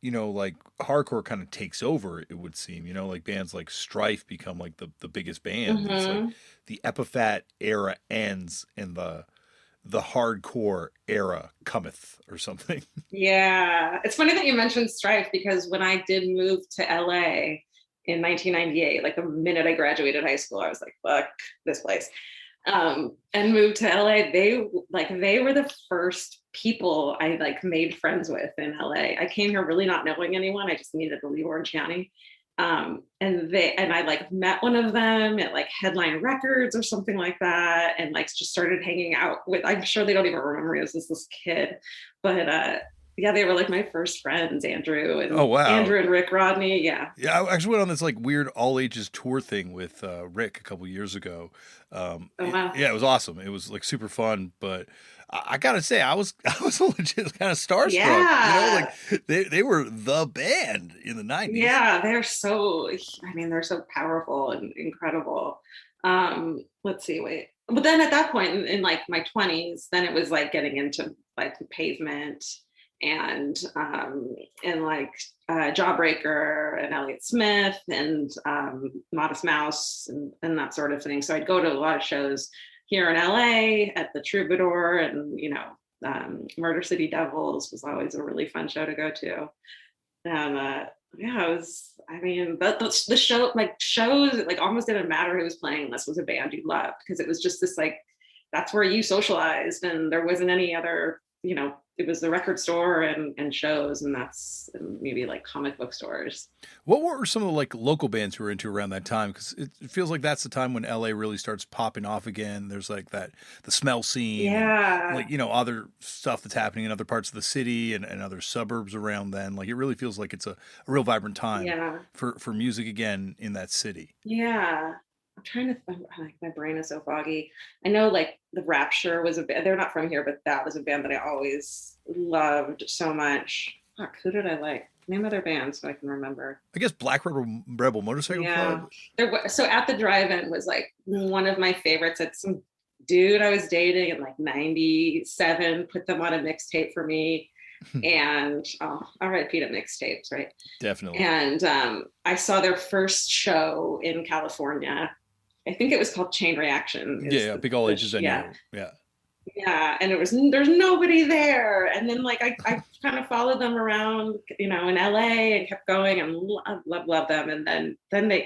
Speaker 1: you know, like hardcore kind of takes over, it would seem, you know, like bands like Strife become like the biggest bands. It's like the Epitaph era ends and the hardcore era cometh or something.
Speaker 2: Yeah, it's funny that you mentioned Strife, because when I did move to LA in 1998, like the minute I graduated high school, I was like, fuck this place. And moved to LA. They were the first people I like made friends with in LA. I came here really not knowing anyone. I just needed to leave Orange County. And I like met one of them at like Headline Records or something like that, and like just started hanging out with, I'm sure they don't even remember me as this kid, but yeah, they were like my first friends, Andrew and Rick Rodney. Yeah.
Speaker 1: Yeah, I actually went on this like weird all ages tour thing with Rick a couple years ago.
Speaker 2: Oh, wow.
Speaker 1: Yeah, it was awesome. It was like super fun, but I gotta say, I was legit kind of starstruck.
Speaker 2: Yeah.
Speaker 1: You know, like they were the band in the 90s.
Speaker 2: Yeah, they're so, I mean, they're so powerful and incredible. Let's see, wait. But then at that point in like my 20s, then it was like getting into like Pavement and like Jawbreaker and Elliott Smith and Modest Mouse and that sort of thing. So I'd go to a lot of shows here in LA at the Troubadour, and you know, Murder City Devils was always a really fun show to go to. And yeah, it was, I mean, the show, like shows, like almost didn't matter who was playing unless it was a band you loved, because it was just this like, that's where you socialized, and there wasn't any other, you know, it was the record store and shows, and that's, and maybe like comic book stores.
Speaker 1: What were some of the like local bands you were into around that time? Because it feels like that's the time when LA really starts popping off again. There's like the smell scene,
Speaker 2: Yeah,
Speaker 1: and, like, you know, other stuff that's happening in other parts of the city and other suburbs around then. Like it really feels like it's a real vibrant time for music again in that city.
Speaker 2: Yeah. I'm trying to think, like my brain is so foggy. I know like the Rapture was a band, they're not from here, but that was a band that I always loved so much. Fuck, who did I like? Name of their band so I can remember.
Speaker 1: I guess Black Rebel Motorcycle Club.
Speaker 2: So At the Drive-In was like one of my favorites. It's some dude I was dating in like 97 put them on a mixtape for me. And RIP to mixtapes, right?
Speaker 1: Definitely.
Speaker 2: And I saw their first show in California. I think it was called Chain Reaction.
Speaker 1: Yeah, Big All Ages.
Speaker 2: Yeah. And there's nobody there. And then like I kind of followed them around, you know, in LA and kept going and love them. And then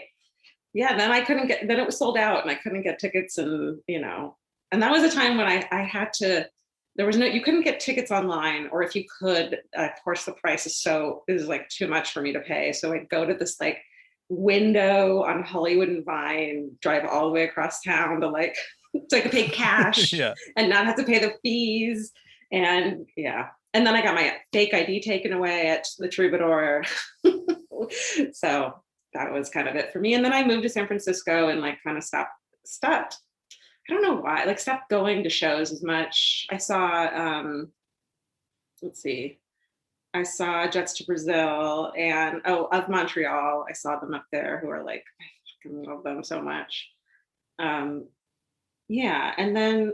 Speaker 2: I couldn't get, then it was sold out and I couldn't get tickets, and you know, and that was a time when I had to, you couldn't get tickets online, or if you could, of course the price is like too much for me to pay. So I'd go to this like window on Hollywood and Vine, drive all the way across town to like, so I could pay cash and not have to pay the fees. And yeah. And then I got my fake ID taken away at the Troubadour. So that was kind of it for me. And then I moved to San Francisco and like kind of stopped. I don't know why, like stopped going to shows as much. I saw, I saw Jets to Brazil and of Montreal. I saw them up there, who are like, I fucking love them so much. Yeah, and then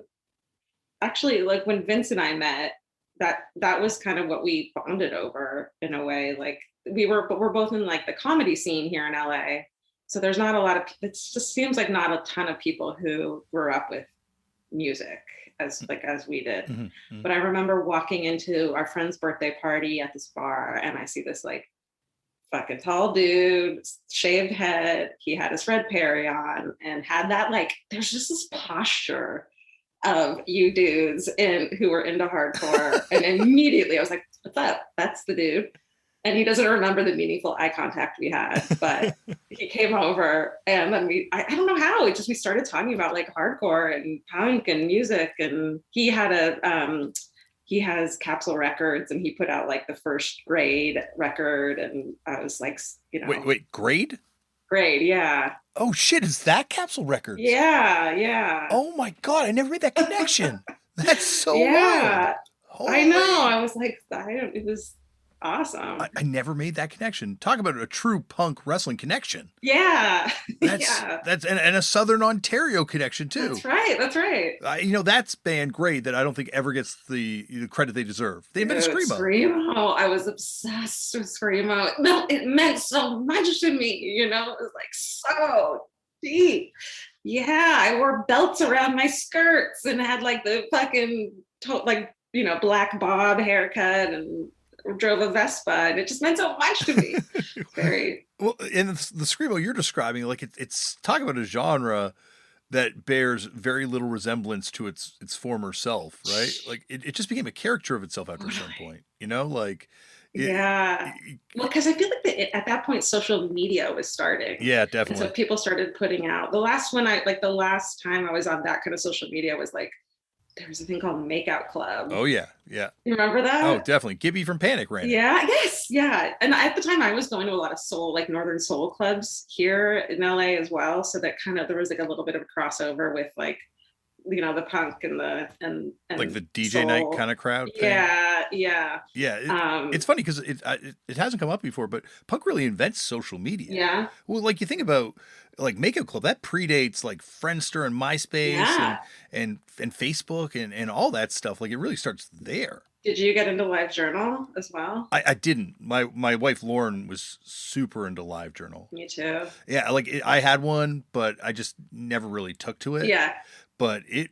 Speaker 2: actually, like when Vince and I met, that was kind of what we bonded over in a way. Like we're both in like the comedy scene here in LA. So there's not a lot of, it just seems like not a ton of people who grew up with music as we did. Mm-hmm. But I remember walking into our friend's birthday party at this bar, and I see this like fucking tall dude, shaved head. He had his Fred Perry on and had that like, there's just this posture of you dudes who were into hardcore. And immediately I was like, what's up? That's the dude. and he doesn't remember the meaningful eye contact we had, but he came over, and then I don't know how, we started talking about like hardcore and punk and music, and he has Capsule Records, and he put out like the first Grade record, and I was like,
Speaker 1: Wait, Grade?
Speaker 2: Grade, yeah.
Speaker 1: Oh shit, is that Capsule Records?
Speaker 2: Yeah.
Speaker 1: Oh my God, I never made that connection. That's so
Speaker 2: yeah.
Speaker 1: wild.
Speaker 2: I know. I was like, it was awesome.
Speaker 1: I never made that connection. Talk about a true punk wrestling connection.
Speaker 2: Yeah.
Speaker 1: That's and a Southern Ontario connection too.
Speaker 2: That's right.
Speaker 1: That's band Grade that I don't think ever gets the credit they deserve. They invented Screamo.
Speaker 2: Screamo. I was obsessed with Screamo. No, it meant so much to me. It was like so deep. Yeah, I wore belts around my skirts and had like the fucking black bob haircut and drove a Vespa, and it just meant so much to me. Very
Speaker 1: well. And the Screamo you're describing, like it's talking about a genre that bears very little resemblance to its former self, right? Like it just became a character of itself after some point, like.
Speaker 2: Well, because I feel like at that point, social media was starting.
Speaker 1: Yeah, definitely.
Speaker 2: And so people started putting out. The last time I was on that kind of social media was like, there was a thing called Makeout Club.
Speaker 1: Oh yeah.
Speaker 2: You remember that?
Speaker 1: Oh, definitely. Gibby from Panic ran it.
Speaker 2: Yeah. And at the time I was going to a lot of soul, like Northern Soul clubs here in LA as well. So that there was like a little bit of a crossover with like, the punk and
Speaker 1: like the DJ
Speaker 2: soul.
Speaker 1: night kind of crowd thing.
Speaker 2: Yeah.
Speaker 1: It's funny because it hasn't come up before, but punk really invents social media.
Speaker 2: Yeah.
Speaker 1: Well, like you think about like Makeout Club, that predates like Friendster and MySpace and Facebook and all that stuff. Like it really starts there.
Speaker 2: Did you get into LiveJournal as well?
Speaker 1: I didn't. My wife Lauren was super into LiveJournal.
Speaker 2: Me too.
Speaker 1: Yeah, I had one, but I just never really took to it.
Speaker 2: Yeah.
Speaker 1: But it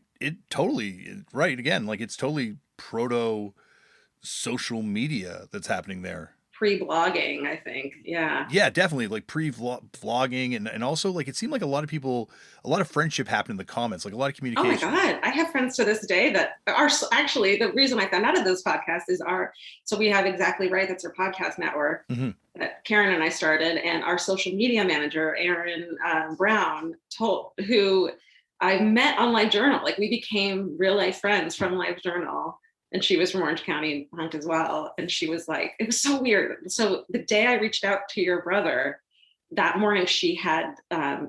Speaker 1: totally, right, again, like it's totally proto social media that's happening there.
Speaker 2: Pre-blogging, I think. Yeah.
Speaker 1: Yeah, definitely. Like pre-vlogging and also like it seemed like a lot of friendship happened in the comments, like a lot of communication.
Speaker 2: Oh my God. I have friends to this day that are actually, the reason I found out of this podcast is so we have Exactly Right. That's our podcast network that Karen and I started, and our social media manager, Aaron Brown, who I met on LiveJournal. Like we became real life friends from LiveJournal, and she was from Orange County punk as well. And she was like, it was so weird. So the day I reached out to your brother, that morning she had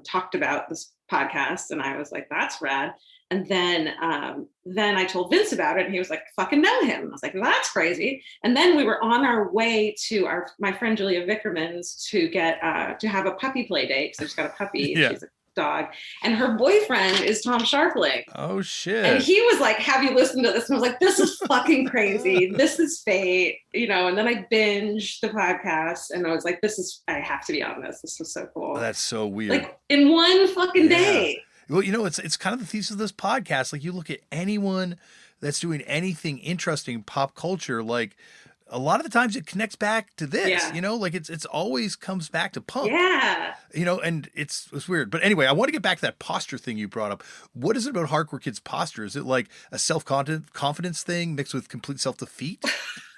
Speaker 2: talked about this podcast, and I was like, that's rad. And then I told Vince about it, and he was like, fucking know him. I was like, that's crazy. And then we were on our way to my friend Julia Vickerman's to get to have a puppy play date, because I just got a puppy.
Speaker 1: Yeah.
Speaker 2: She's a dog, and her boyfriend is Tom Sharpling.
Speaker 1: Oh shit.
Speaker 2: And he was like, have you listened to this? And I was like, this is fucking crazy. This is fate, and then I binged the podcast, and I was like, I have to be on this. This was so cool.
Speaker 1: Oh, that's so weird.
Speaker 2: Like in one fucking day.
Speaker 1: Well, it's kind of the thesis of this podcast. Like you look at anyone that's doing anything interesting in pop culture, like a lot of the times it connects back to this, like it's always comes back to punk.
Speaker 2: Yeah.
Speaker 1: And it's weird. But anyway, I want to get back to that posture thing you brought up. What is it about hardcore kids' posture? Is it like a self-confidence thing mixed with complete self-defeat?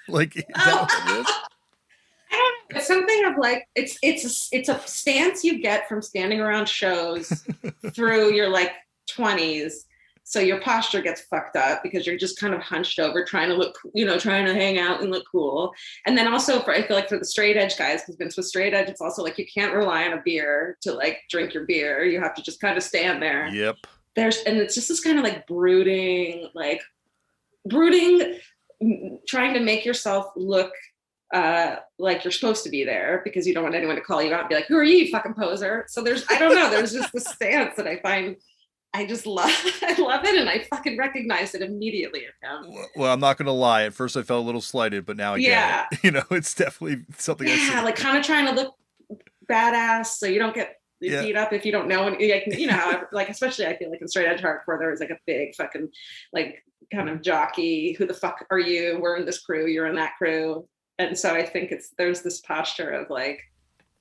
Speaker 1: Like, is that what it is?
Speaker 2: I don't know. It's something of like, it's a stance you get from standing around shows through your like 20s. So your posture gets fucked up because you're just kind of hunched over trying to look, trying to hang out and look cool. And then also I feel like for the straight edge guys, because Vince was straight edge, it's also like you can't rely on a beer to like drink your beer. You have to just kind of stand there.
Speaker 1: Yep.
Speaker 2: And it's just this kind of like brooding, trying to make yourself look like you're supposed to be there because you don't want anyone to call you out and be like, who are you fucking poser? So there's just this stance that I find I just love it, and I fucking recognized it immediately in him.
Speaker 1: Well, I'm not gonna lie. At first, I felt a little slighted, but now I get it. It's definitely something.
Speaker 2: Yeah, like kind of trying to look badass so you don't get beat up if you don't know. And how like especially I feel like in straight edge hardcore there was like a big fucking like kind of jockey. Who the fuck are you? We're in this crew. You're in that crew. And so I think there's this posture of like,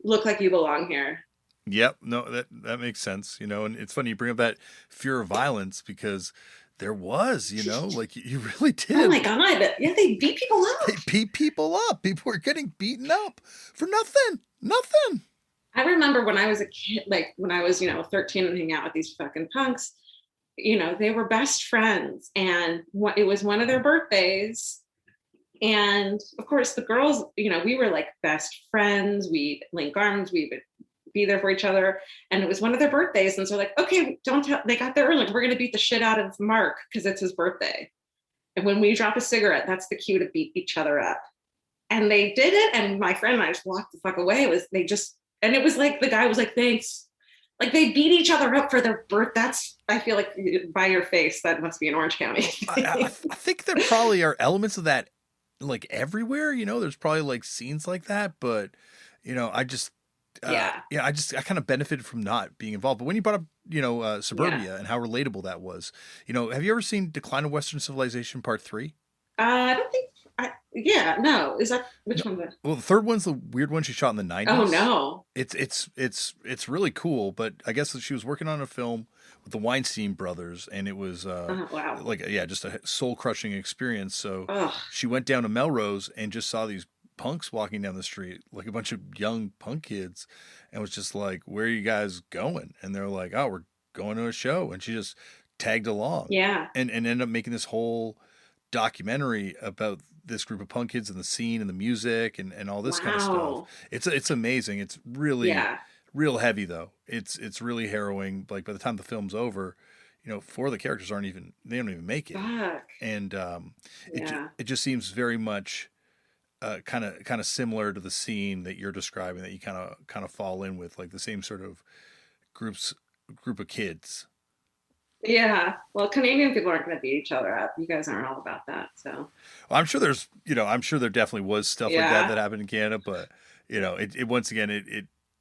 Speaker 2: look like you belong here.
Speaker 1: Yep. No, that makes sense. And it's funny you bring up that fear of violence because There was, like you really
Speaker 2: Oh my
Speaker 1: did.
Speaker 2: God. Yeah, they beat people
Speaker 1: They
Speaker 2: up.
Speaker 1: beat people up. People were getting beaten up for nothing. Nothing.
Speaker 2: I remember when I was a kid, like when I was, 13 and hanging out with these fucking punks, they were best friends. And it was one of their birthdays. And of course, the girls, we were like best friends. We'd link arms. We would be there for each other. And it was one of their birthdays. And so, like, okay, don't tell, they got there early. We're going to beat the shit out of Mark because it's his birthday. And when we drop a cigarette, that's the cue to beat each other up. And they did it. And my friend and I just walked the fuck away. And it was like, the guy was like, thanks. Like they beat each other up for their birth. I feel like by your face, that must be in Orange County.
Speaker 1: I think there probably are elements of that like everywhere, there's probably like scenes like that, but I just, I kind of benefited from not being involved. But when you brought up, suburbia and how relatable that was, have you ever seen Decline of Western Civilization Part 3?
Speaker 2: I don't think. No. Is that which one?
Speaker 1: Well, the third one's the weird one she shot in the 90s.
Speaker 2: Oh no.
Speaker 1: It's really cool, but I guess she was working on a film with the Weinstein brothers, and it was
Speaker 2: wow.
Speaker 1: just a soul crushing experience. So
Speaker 2: Ugh.
Speaker 1: she went down to Melrose and just saw these punks walking down the street, like a bunch of young punk kids, and was just like, "Where are you guys going?" And they're like, "Oh, we're going to a show," and she just tagged along.
Speaker 2: Yeah.
Speaker 1: And ended up making this whole documentary about this group of punk kids and the scene and the music and all this kind of stuff. It's amazing. It's really real heavy though. It's really harrowing. Like by the time the film's over, 4 of the characters they don't even make it.
Speaker 2: Fuck.
Speaker 1: And it just seems very much kind of similar to the scene that you're describing, that you kind of fall in with, like the same sort of group of kids.
Speaker 2: Yeah. Well, Canadian people aren't going to beat each other up. You guys aren't all about that. So.
Speaker 1: Well, I'm sure there definitely was stuff like that happened in Canada, but it once again,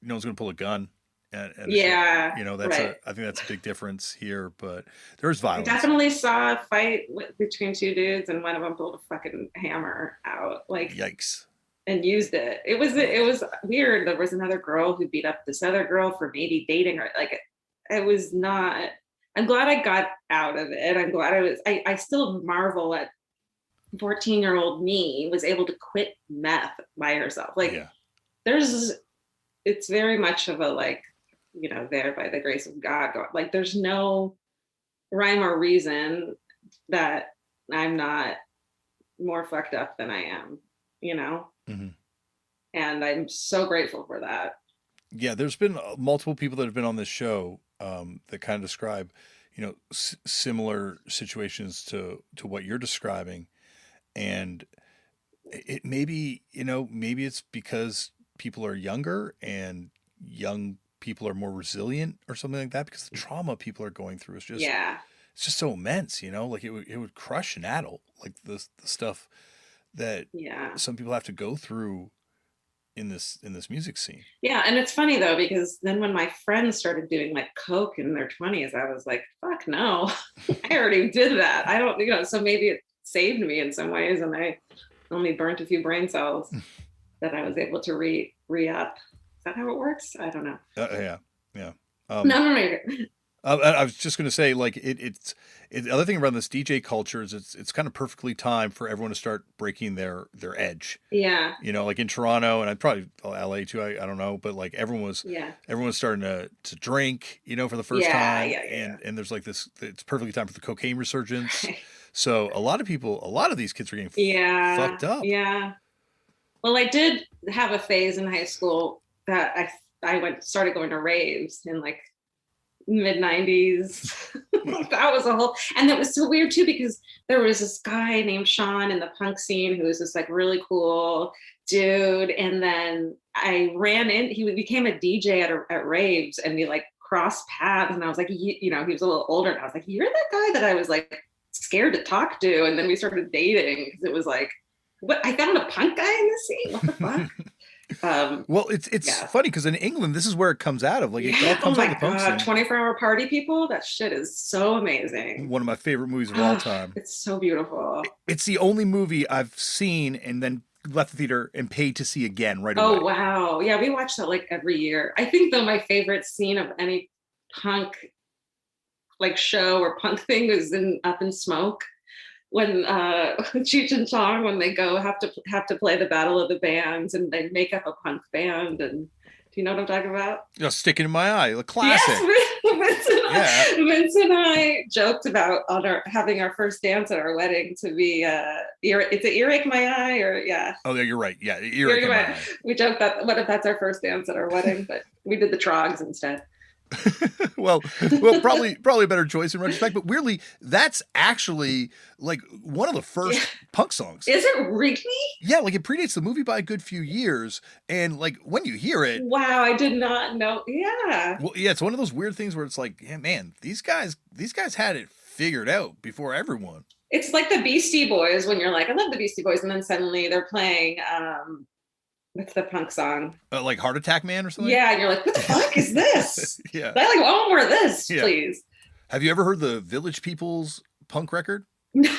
Speaker 1: no one's going to pull a gun. And that's
Speaker 2: right.
Speaker 1: I think that's a big difference here, but there's violence.
Speaker 2: I definitely saw a fight between 2 dudes, and one of them pulled a fucking hammer out, like
Speaker 1: yikes,
Speaker 2: and used it. It was weird. There was another girl who beat up this other girl for maybe dating her. Like it was not. I'm glad I got out of it. I'm glad I still marvel at 14-year-old me was able to quit meth by herself. Like it's very much of a like, there by the grace of God. Like there's no rhyme or reason that I'm not more fucked up than I am,
Speaker 1: Mm-hmm.
Speaker 2: And I'm so grateful for that.
Speaker 1: Yeah, there's been multiple people that have been on this show that kind of describe, similar situations to what you're describing, and it maybe it's because people are younger and young people are more resilient or something like that, because the trauma people are going through is just it's just so immense, like it would crush an adult, like the stuff that some people have to go through in this music scene.
Speaker 2: Yeah, and it's funny though, because then when my friends started doing like coke in their 20s, I was like, fuck no. I already did that. I don't, so maybe it saved me in some ways, and I only burnt a few brain cells that I was able to re-up. Is that how it works? I don't know.
Speaker 1: Yeah.
Speaker 2: No.
Speaker 1: I was just going to say, like, the other thing around this DJ culture is it's kind of perfectly timed for everyone to start breaking their edge.
Speaker 2: Yeah.
Speaker 1: Like in Toronto, and I'd probably LA too. I don't know, but like everyone was starting to drink, for the first time. And there's like this, it's perfectly timed for the cocaine resurgence. Right. So a lot of these kids are getting fucked up.
Speaker 2: Yeah. Well, I did have a phase in high school that I started going to raves in like mid 90s. That was a whole, and it was so weird too, because there was this guy named Sean in the punk scene who was this like really cool dude, and then I ran in, he became a DJ at raves, and we like crossed paths, and I was like, he was a little older, and I was like, you're that guy that I was like scared to talk to, and then we started dating because it was like, what, I found a punk guy in the scene, what the fuck.
Speaker 1: Well, it's funny because in England, this is where it comes out of. Like, it all comes out of the punk scene.
Speaker 2: 24-hour party people. That shit is so amazing.
Speaker 1: One of my favorite movies of all time.
Speaker 2: It's so beautiful.
Speaker 1: It's the only movie I've seen and then left the theater and paid to see again right away.
Speaker 2: Oh, wow. Yeah, we watch that like every year. I think though my favorite scene of any punk like show or punk thing was in Up in Smoke when Cheech and Chong, when they go have to play the Battle of the Bands and they make up a punk band. And do you know what I'm talking about?
Speaker 1: You know, Sticking in My Eye, a classic.
Speaker 2: Yes, Vince and I joked about having our first dance at our wedding to be it's an Earache My Eye, or yeah.
Speaker 1: Oh yeah, you're right. Yeah, Earache My Eye.
Speaker 2: We joked that what if that's our first dance at our wedding, but we did the Trogs instead.
Speaker 1: well, probably a better choice in retrospect. But weirdly, that's actually like one of the first punk songs.
Speaker 2: Is it really?
Speaker 1: Yeah, like it predates the movie by a good few years, and like when you hear it,
Speaker 2: wow, I did not know. Yeah.
Speaker 1: Well, yeah, it's one of those weird things where it's like, yeah, man, these guys had it figured out before everyone.
Speaker 2: It's like the Beastie Boys when you're like, I love the Beastie Boys, and then suddenly they're playing what's the punk song?
Speaker 1: Like Heart Attack Man or something?
Speaker 2: Yeah, and you're like, what the fuck is this?
Speaker 1: Yeah.
Speaker 2: I like, oh, more of this, please.
Speaker 1: Have you ever heard the Village People's punk record?
Speaker 2: No.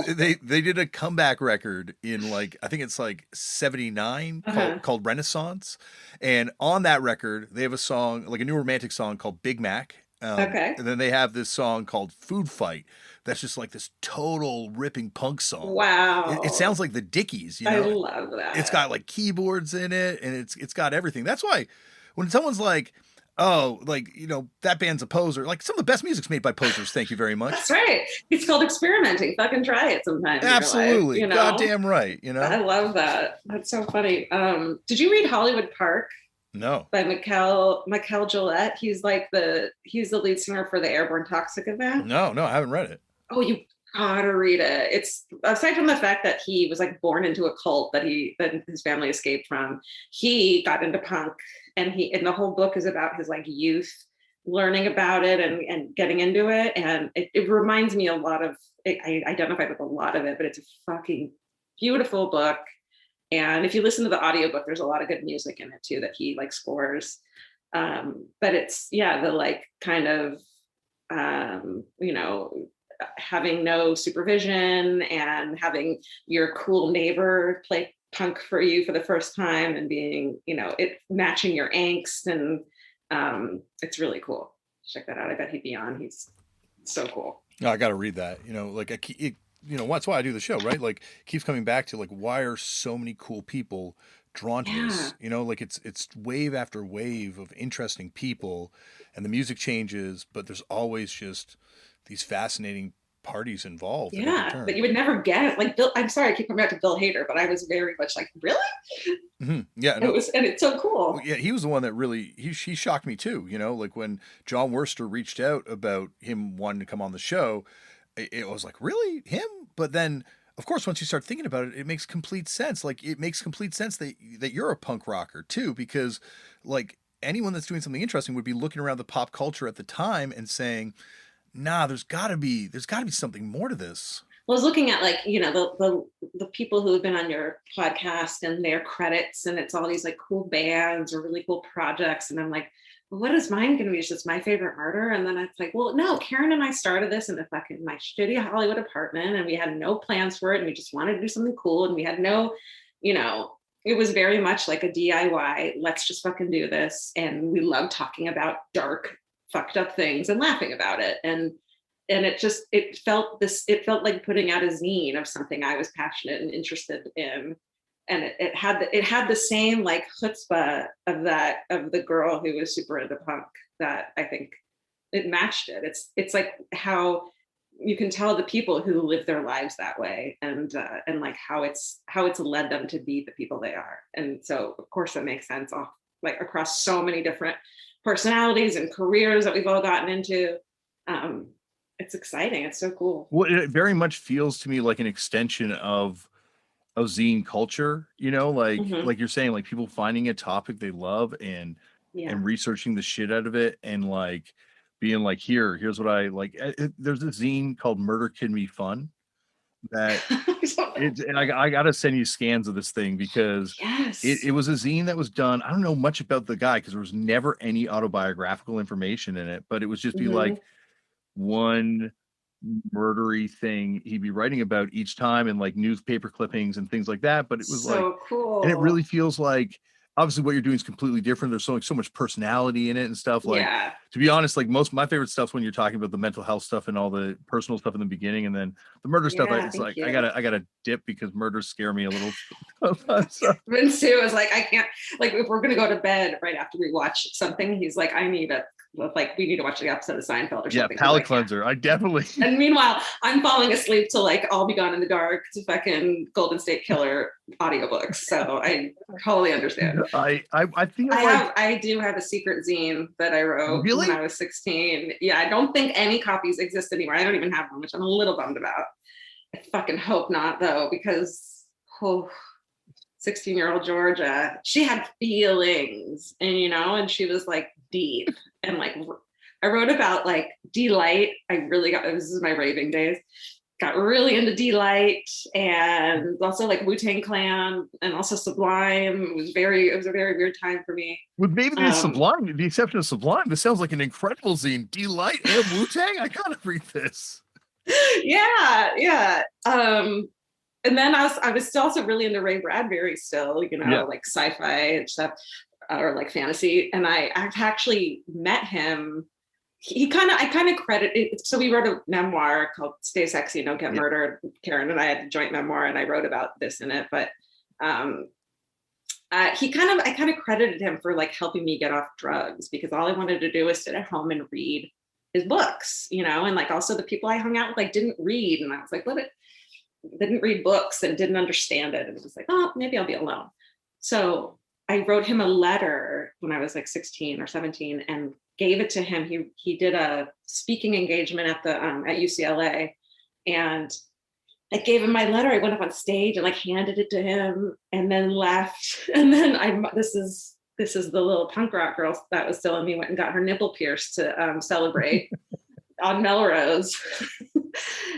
Speaker 1: They did a comeback record in like, I think it's like 79 called Renaissance. And on that record, they have a song, like a new romantic song called Big Mac. And then they have this song called Food Fight. That's just like this total ripping punk song.
Speaker 2: Wow.
Speaker 1: It sounds like the Dickies, you know?
Speaker 2: I love that.
Speaker 1: It's got like keyboards in it, and it's got everything. That's why when someone's like, oh, like, you know, that band's a poser, like some of the best music's made by posers, thank you very much.
Speaker 2: That's right. It's called experimenting. Fucking try it sometime.
Speaker 1: Absolutely. You know? Goddamn right, you know?
Speaker 2: I love that. That's so funny. Did you read Hollywood Park?
Speaker 1: No.
Speaker 2: By McKell Gillette. He's the lead singer for the Airborne Toxic event.
Speaker 1: No, I haven't read it.
Speaker 2: Oh, you gotta read it. It's, aside from the fact that he was like born into a cult that his family escaped from, he got into punk, and the whole book is about his like youth learning about it and getting into it. And it reminds me a lot of, I identified with a lot of it, but it's a fucking beautiful book. And if you listen to the audiobook, there's a lot of good music in it too that he like scores. But it's, the like kind of, you know, having no supervision and having your cool neighbor play punk for you for the first time and being, you know, it matching your angst. And it's really cool. Check that out. I bet he'd be on. He's so cool.
Speaker 1: No, I got to read that. You know, like you know, that's why I do the show, right? Like, keeps coming back to like, why are so many cool people drawn to this? You know, like it's wave after wave of interesting people, and the music changes, but there's always just these fascinating parties involved.
Speaker 2: Yeah, but you would never get it. Like Bill, I'm sorry, I keep coming back to Bill Hader, but I was very much like, really?
Speaker 1: Mm-hmm. Yeah, no.
Speaker 2: And it's so cool.
Speaker 1: Yeah, he was the one that really he shocked me too. You know, like when John Wurster reached out about him wanting to come on the show. It was like, really, him? But then, of course, once you start thinking about it, it makes complete sense. Like, it makes complete sense that you're a punk rocker too, because like anyone that's doing something interesting would be looking around the pop culture at the time and saying, nah, there's gotta be something more to this.
Speaker 2: Well, I was looking at like, you know, the people who have been on your podcast and their credits, and it's all these like cool bands or really cool projects. And I'm like, what is mine going to be? It's just My Favorite Murder. And then it's like, well, no, Karen and I started this in my shitty Hollywood apartment, and we had no plans for it. And we just wanted to do something cool. And we had no, you know, it was very much like a DIY. Let's just fucking do this. And we love talking about dark, fucked up things and laughing about it. And it felt like putting out a zine of something I was passionate and interested in. And it had the same like chutzpah of the girl who was super into punk, that I think it matched it. It's like how you can tell the people who live their lives that way, and like how it's led them to be the people they are. And so of course it makes sense like across so many different personalities and careers that we've all gotten into. It's exciting. It's so cool.
Speaker 1: Well, it very much feels to me like an extension of zine culture, you know, like like you're saying, like people finding a topic they love and researching the shit out of it, and like being like, here's what I like. There's a zine called Murder Can Be Fun that and I gotta send you scans of this thing, because it was a zine that was done. I don't know much about the guy because there was never any autobiographical information in it, but it was just be like one murdery thing he'd be writing about each time, and like newspaper clippings and things like that. But it was so like cool, and it really feels like obviously what you're doing is completely different. There's so much personality in it and stuff. Like,
Speaker 2: Yeah.
Speaker 1: to be honest, like most of my favorite stuff's when you're talking about the mental health stuff and all the personal stuff in the beginning, and then the murder stuff.
Speaker 2: Yeah,
Speaker 1: It's
Speaker 2: thank
Speaker 1: like
Speaker 2: you.
Speaker 1: I gotta dip because murders scare me a little.
Speaker 2: When Sue was like, I can't, like, if we're gonna go to bed right after we watch something, he's like, we need to watch the episode of Seinfeld or
Speaker 1: Yeah,
Speaker 2: something.
Speaker 1: palate
Speaker 2: Like,
Speaker 1: cleanser. I definitely.
Speaker 2: and meanwhile, I'm falling asleep to like I'll Be Gone in the Dark to fucking Golden State Killer audiobooks. So I totally understand.
Speaker 1: I think like
Speaker 2: I do have a secret zine that I wrote
Speaker 1: really?
Speaker 2: when I was 16. Yeah, I don't think any copies exist anymore. I don't even have one, which I'm a little bummed about. I fucking hope not though, because 16-year-old Georgia, she had feelings, and and she was like deep, and like I wrote about like Delight. I really got, this is my raving days, got really into Delight, and also like Wu-Tang Clan, and also Sublime. It was a very weird time for me.
Speaker 1: With maybe the Sublime, the exception of Sublime, this sounds like an incredible zine. Delight and Wu-Tang. I gotta read this.
Speaker 2: Yeah. And then I was still also really into Ray Bradbury still, like sci-fi and stuff, or like fantasy. And I've actually met him. I kind of credit it. So we wrote a memoir called Stay Sexy, Don't Get Murdered. Karen and I had a joint memoir, and I wrote about this in it. But I kind of credited him for like helping me get off drugs, because all I wanted to do was sit at home and read his books, and like also the people I hung out with like didn't read. And I was like, didn't read books and didn't understand it. And it was like, oh, maybe I'll be alone. So I wrote him a letter when I was like 16 or 17 and gave it to him. He did a speaking engagement at UCLA, and I gave him my letter. I went up on stage and like handed it to him, and then left. And then this is the little punk rock girl that was still in me, went and got her nipple pierced to celebrate on Melrose.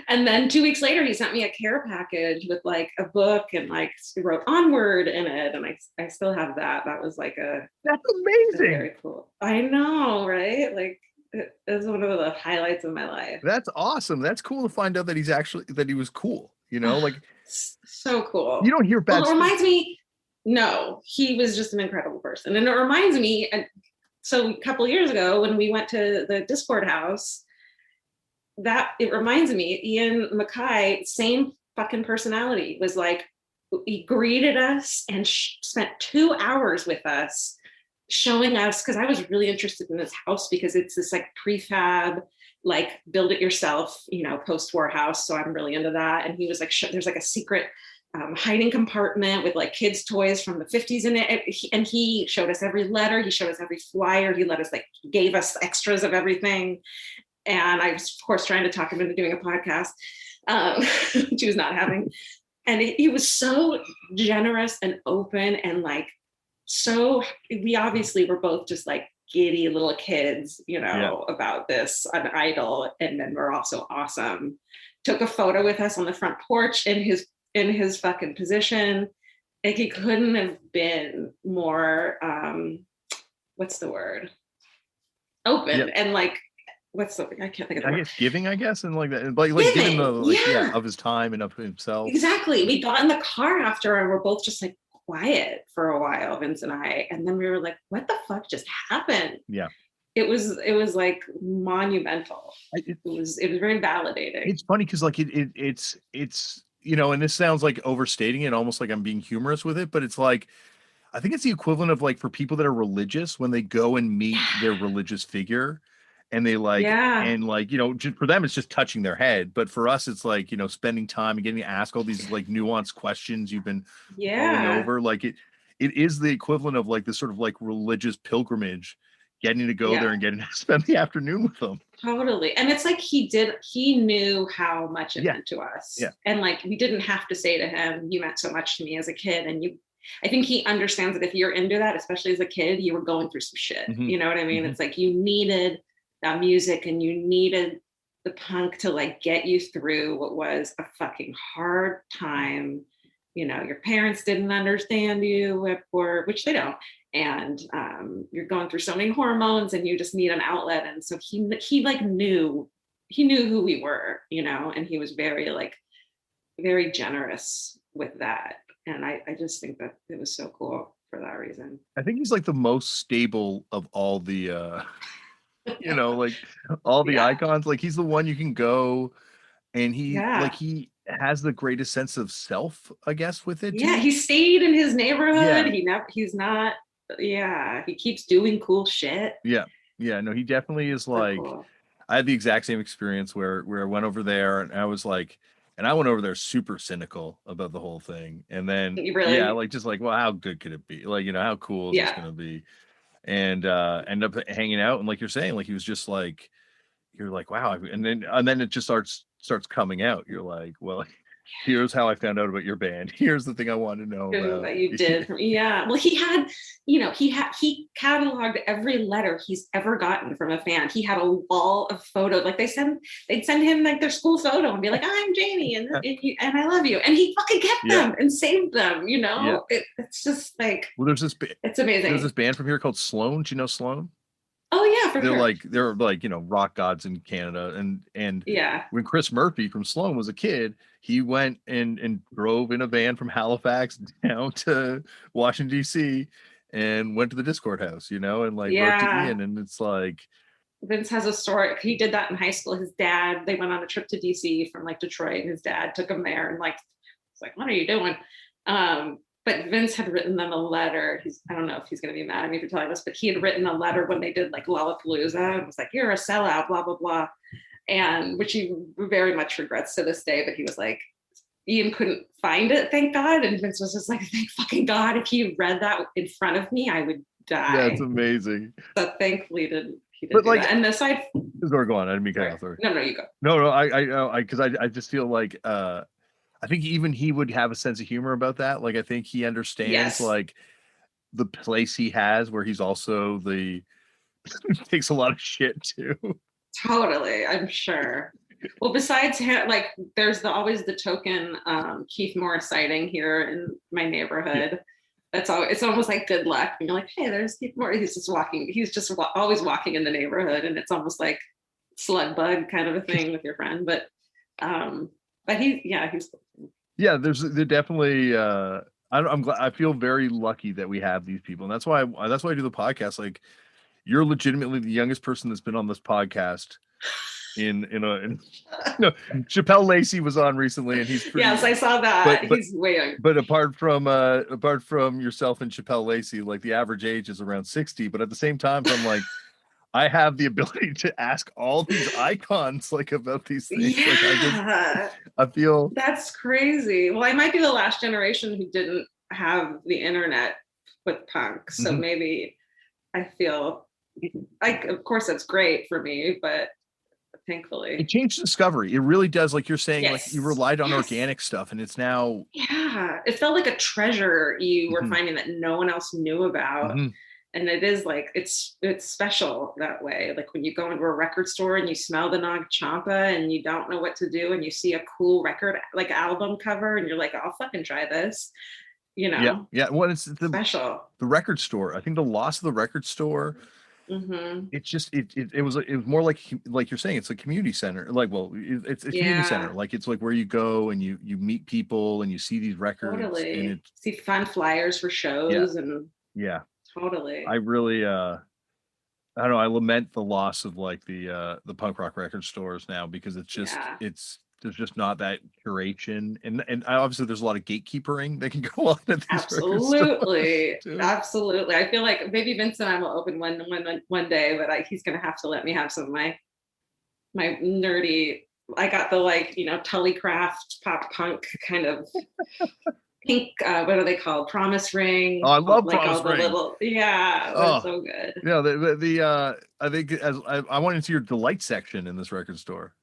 Speaker 2: And then 2 weeks later, he sent me a care package with like a book, and like he wrote Onward in it. And I still have that. That was like
Speaker 1: that's amazing.
Speaker 2: Very cool. I know, right? Like it was one of the highlights of my life.
Speaker 1: That's awesome. That's cool to find out that he was cool, like
Speaker 2: so cool.
Speaker 1: You don't hear bad
Speaker 2: stuff. It reminds me, no, he was just an incredible person. And it reminds me, and so a couple of years ago when we went to the Discord house, that it reminds me, Ian MacKay, same fucking personality, was like, he greeted us and spent 2 hours with us, showing us, because I was really interested in this house because it's this like prefab, like build it yourself, post-war house. So I'm really into that. And he was like, there's like a secret hiding compartment with like kids' toys from the 50s in it. And he showed us every letter. He showed us every flyer. He gave us extras of everything. And I was, of course, trying to talk him into doing a podcast, which he was not having. And he was so generous and open, and like, we obviously were both just like giddy little kids, about this, an idol. And then we're also awesome. Took a photo with us on the front porch in his fucking position. Like, he couldn't have been more, what's the word? Open. And like, I can't think of the word.
Speaker 1: Giving, I guess, and like that, like giving the of his time and of himself.
Speaker 2: Exactly. We got in the car after, and we're both just like quiet for a while, Vince and I, and then we were like, "What the fuck just happened?"
Speaker 1: Yeah.
Speaker 2: It was like monumental. It was very validating.
Speaker 1: It's funny because like it's and this sounds like overstating it, almost like I'm being humorous with it, but it's like, I think it's the equivalent of like for people that are religious when they go and meet their religious figure. And they and like, just for them, it's just touching their head. But for us, it's like, spending time and getting to ask all these like nuanced questions you've been mulling over. Like it is the equivalent of like this sort of like religious pilgrimage, getting to go there and getting to spend the afternoon with them.
Speaker 2: Totally. And it's like he knew how much it meant to us.
Speaker 1: Yeah.
Speaker 2: And like, we didn't have to say to him, "You meant so much to me as a kid." And I think he understands that if you're into that, especially as a kid, you were going through some shit. Mm-hmm. You know what I mean? Mm-hmm. It's like you needed that music, and you needed the punk to like get you through what was a fucking hard time. Your parents didn't understand you, which they don't, and you're going through so many hormones, and you just need an outlet. And so he like knew who we were, and he was very very generous with that. And I just think that it was so cool. for that reason.
Speaker 1: I think he's like the most stable of all the like all the
Speaker 2: Yeah.
Speaker 1: icons. Like he's the one you can go, and
Speaker 2: Yeah.
Speaker 1: he has the greatest sense of self, I guess, with it
Speaker 2: Yeah.
Speaker 1: too.
Speaker 2: He stayed in his neighborhood.
Speaker 1: Yeah,
Speaker 2: He's not, yeah. He keeps doing cool shit.
Speaker 1: yeah, yeah. No, he definitely is
Speaker 2: So
Speaker 1: like.
Speaker 2: cool.
Speaker 1: I had the exact same experience where I went over there and I was like, and I went over there super cynical about the whole thing. And then,
Speaker 2: You
Speaker 1: yeah,
Speaker 2: really,
Speaker 1: like just like, well, how good could it be? Like, how cool is this
Speaker 2: yeah.
Speaker 1: going to be? And end up hanging out. And like you're saying, like he was just like, you're like, wow. And then it just starts coming out. You're like, well, here's how I found out about your band. Here's the thing I want to know about.
Speaker 2: That you did. Yeah. Well, he had, he cataloged every letter he's ever gotten from a fan. He had a wall of photos. Like they'd send him like their school photo and be like, I'm Jamie and I love you. And he fucking kept
Speaker 1: Yeah.
Speaker 2: them and saved them,
Speaker 1: Yeah.
Speaker 2: It's just like,
Speaker 1: Well,
Speaker 2: it's amazing.
Speaker 1: There's this band from here called Sloan. Do you know Sloan?
Speaker 2: Oh yeah, for sure.
Speaker 1: They're like rock gods in Canada, and
Speaker 2: Yeah.
Speaker 1: when Chris Murphy from Sloan was a kid, he went and drove in a van from Halifax down to Washington D.C. and went to the Discord house, and like wrote to Ian, and it's like
Speaker 2: Vince has a story. He did that in high school. His dad, they went on a trip to DC from like Detroit, and his dad took him there and like, it's like, what are you doing? But Vince had written them a letter. I don't know if he's going to be mad at me for telling this, but he had written a letter when they did like Lollapalooza and was like, you're a sellout, blah, blah, blah. And which he very much regrets to this day, but he was like, Ian couldn't find it, thank God. And Vince was just like, thank fucking God. If he read that in front of me, I would die.
Speaker 1: That's amazing.
Speaker 2: But thankfully he did
Speaker 1: but like
Speaker 2: that. And aside,
Speaker 1: go on. I didn't mean cut off. Sorry.
Speaker 2: No, you go.
Speaker 1: No, I because I just feel like I think even he would have a sense of humor about that. Like I think he understands like the place he has where he's also takes a lot of shit too.
Speaker 2: Totally, I'm sure. Well, besides him, like there's always the token Keith Morris sighting here in my neighborhood. Yeah. It's almost like good luck. And you're like, hey, there's Keith Morris. He's just walking. He's just always walking in the neighborhood, and it's almost like slug bug kind of a thing with your friend. But he's
Speaker 1: they're definitely I'm glad. I feel very lucky that we have these people, and that's why I do the podcast. Like you're legitimately the youngest person that's been on this podcast Chappelle Lacey was on recently, and he's pretty,
Speaker 2: yes, I saw that. He's way young.
Speaker 1: But apart from yourself and Chappelle Lacey, like the average age is around 60. But at the same time, I'm like, I have the ability to ask all these icons like about these things.
Speaker 2: Yeah.
Speaker 1: Like I feel
Speaker 2: that's crazy. Well, I might be the last generation who didn't have the internet with punk, so maybe I feel like, of course, that's great for me, but thankfully
Speaker 1: it changed discovery. It really does. Like you're saying, like you relied on organic stuff, and it's now
Speaker 2: it felt like a treasure you were finding that no one else knew about. And it is like it's special that way. Like when you go into a record store and you smell the Nag Champa and you don't know what to do, and you see a cool record like album cover, and you're like, I'll fucking try this.
Speaker 1: Yeah. Well, it's
Speaker 2: special.
Speaker 1: The record store. I think the loss of the record store. It's just it was more like you're saying, it's a community center. Like, well, it's a community center. Like it's like where you go and you meet people and you see these records.
Speaker 2: Totally.
Speaker 1: And
Speaker 2: see fun flyers for shows and totally.
Speaker 1: I really I don't know. I lament the loss of like the punk rock record stores now, because it's just there's just not that curation, and obviously there's a lot of gatekeepering that can go on at these
Speaker 2: absolutely. I feel like maybe Vince and I will open one day, but he's gonna have to let me have some of my nerdy. I got the Tullycraft pop punk kind of pink, what are they called? Promise ring.
Speaker 1: Oh, I love
Speaker 2: like
Speaker 1: Promise
Speaker 2: all the
Speaker 1: ring.
Speaker 2: Little, they're so good.
Speaker 1: Yeah, the I think as I went into your delight section in this record store.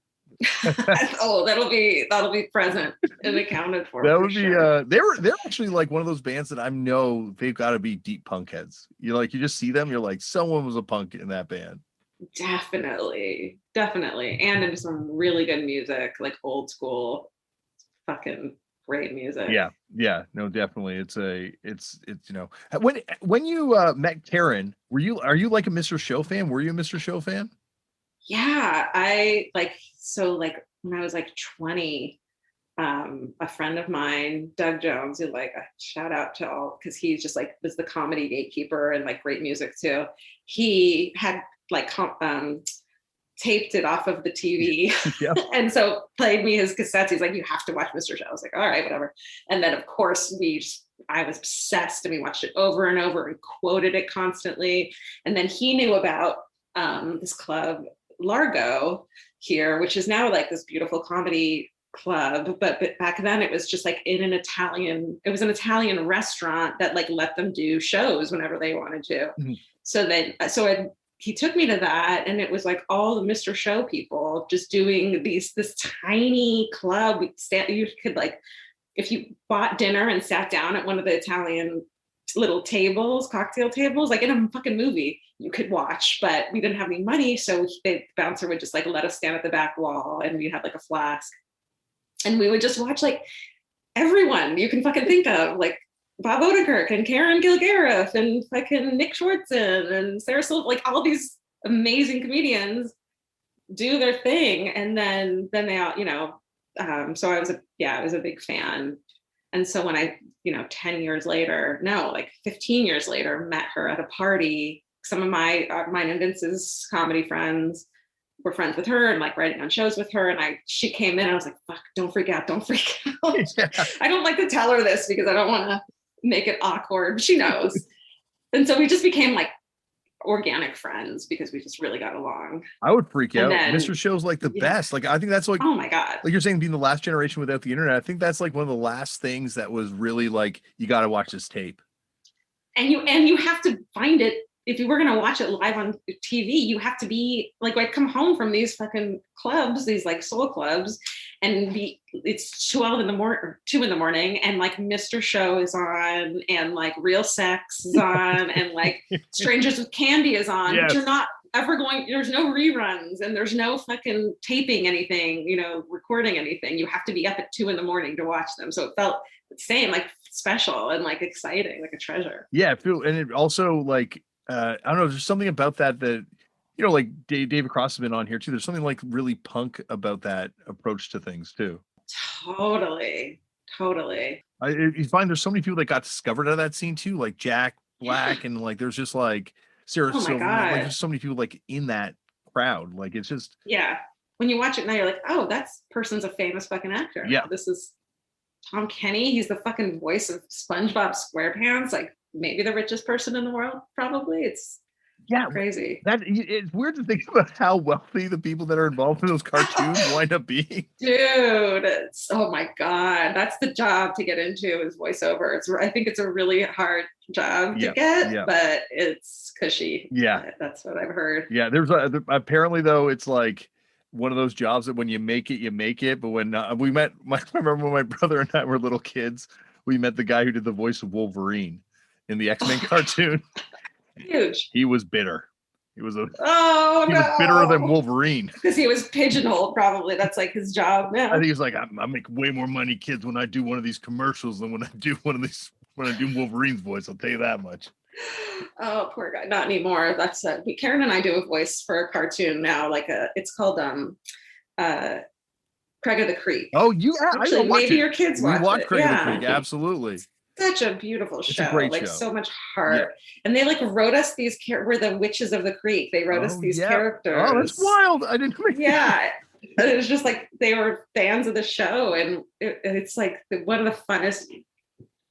Speaker 2: Oh, that'll be present and accounted for.
Speaker 1: That would be sure. They're actually like one of those bands that I know they've got to be deep punk heads. You just see them, you're like, someone was a punk in that band. Definitely,
Speaker 2: and into some really good music, like old school, fucking great music.
Speaker 1: Yeah, no, definitely. It's when you met Karen, are you like a Mr. Show fan? Were you a Mr. Show fan?
Speaker 2: Yeah, I when I was like 20, a friend of mine, Doug Jones, who like a shout out to all, because he's just like was the comedy gatekeeper and like great music too. He had like taped it off of the TV.
Speaker 1: Yep.
Speaker 2: And so played me his cassettes. He's like, you have to watch Mr. Show. I was like, all right, whatever. And then of course I was obsessed and we watched it over and over and quoted it constantly. And then he knew about this club, Largo here, which is now like this beautiful comedy club, but back then it was just like an Italian restaurant that like let them do shows whenever they wanted to. Mm-hmm. He took me to that, and it was like all the Mr. Show people just doing this tiny club. You could like, if you bought dinner and sat down at one of the Italian little tables, cocktail tables, like in a fucking movie, you could watch, but we didn't have any money. So the bouncer would just like let us stand at the back wall, and we'd have like a flask. And we would just watch like everyone you can fucking think of, like Bob Odenkirk and Karen Kilgariff and fucking Nick Schwartzen and Sarah Silver, like all these amazing comedians do their thing. And then they all, so I was a big fan. And so when I, 15 years later, met her at a party, some of mine and Vince's comedy friends were friends with her and like writing on shows with her. And she came in and I was like, fuck, don't freak out. Yeah. I don't like to tell her this because I don't want to make it awkward. She knows. And so we just became like organic friends because we just really got along.
Speaker 1: I would freak out. Mr. Show's like the best. Like, I think that's like,
Speaker 2: oh my God.
Speaker 1: Like you're saying, being the last generation without the internet, I think that's like one of the last things that was really like, you got to watch this tape.
Speaker 2: And you have to find it. If you were going to watch it live on TV, you have to be like, I'd come home from these fucking clubs, these like soul clubs, and it's 2 in the morning, and like Mr. Show is on, and like Real Sex is on, and like Strangers with Candy is on. Yes. But you're not ever there's no reruns, and there's no fucking taping anything, recording anything. You have to be up at 2 a.m. to watch them. So it felt the same, like special and like exciting, like a treasure.
Speaker 1: Yeah, and it also like, I don't know, there's something about that, like David Cross has been on here too. There's something like really punk about that approach to things too.
Speaker 2: Totally.
Speaker 1: You find there's so many people that got discovered out of that scene too, like Jack Black, and like there's just like Sarah Silverman. Like there's so many people like in that crowd. Like it's just,
Speaker 2: yeah. When you watch it now, you're like, oh, that person's a famous fucking actor.
Speaker 1: Yeah.
Speaker 2: This is Tom Kenny. He's the fucking voice of SpongeBob SquarePants. Like maybe the richest person in the world. Probably. It's crazy.
Speaker 1: It's weird to think about how wealthy the people that are involved in those cartoons wind up being.
Speaker 2: Dude, oh my God, that's the job to get into, is voiceover. I think it's a really hard job to get, but it's cushy.
Speaker 1: Yeah,
Speaker 2: that's what I've heard.
Speaker 1: Yeah, there's apparently though, it's like one of those jobs that when you make it, you make it. But when I remember when my brother and I were little kids, we met the guy who did the voice of Wolverine in the X-Men cartoon.
Speaker 2: Huge.
Speaker 1: He was bitter. He was bitter than Wolverine
Speaker 2: because he was pigeonholed. Probably that's like his job now.
Speaker 1: I think he's like, I make way more money, kids, when I do one of these commercials than when I do Wolverine's voice. I'll tell you that much.
Speaker 2: Oh, poor guy. Not anymore. That's Karen and I do a voice for a cartoon now. Like it's called Craig of the Creek.
Speaker 1: Oh,
Speaker 2: actually maybe your kids watch it.
Speaker 1: Craig of the Creek. Absolutely.
Speaker 2: Such a beautiful show.
Speaker 1: It's a great
Speaker 2: like
Speaker 1: show.
Speaker 2: So much heart. And they like wrote us these we're the witches of the creek. They wrote us these characters.
Speaker 1: Oh, that's wild. I didn't know.
Speaker 2: Yeah. It was just like they were fans of the show, and it's like one of the funnest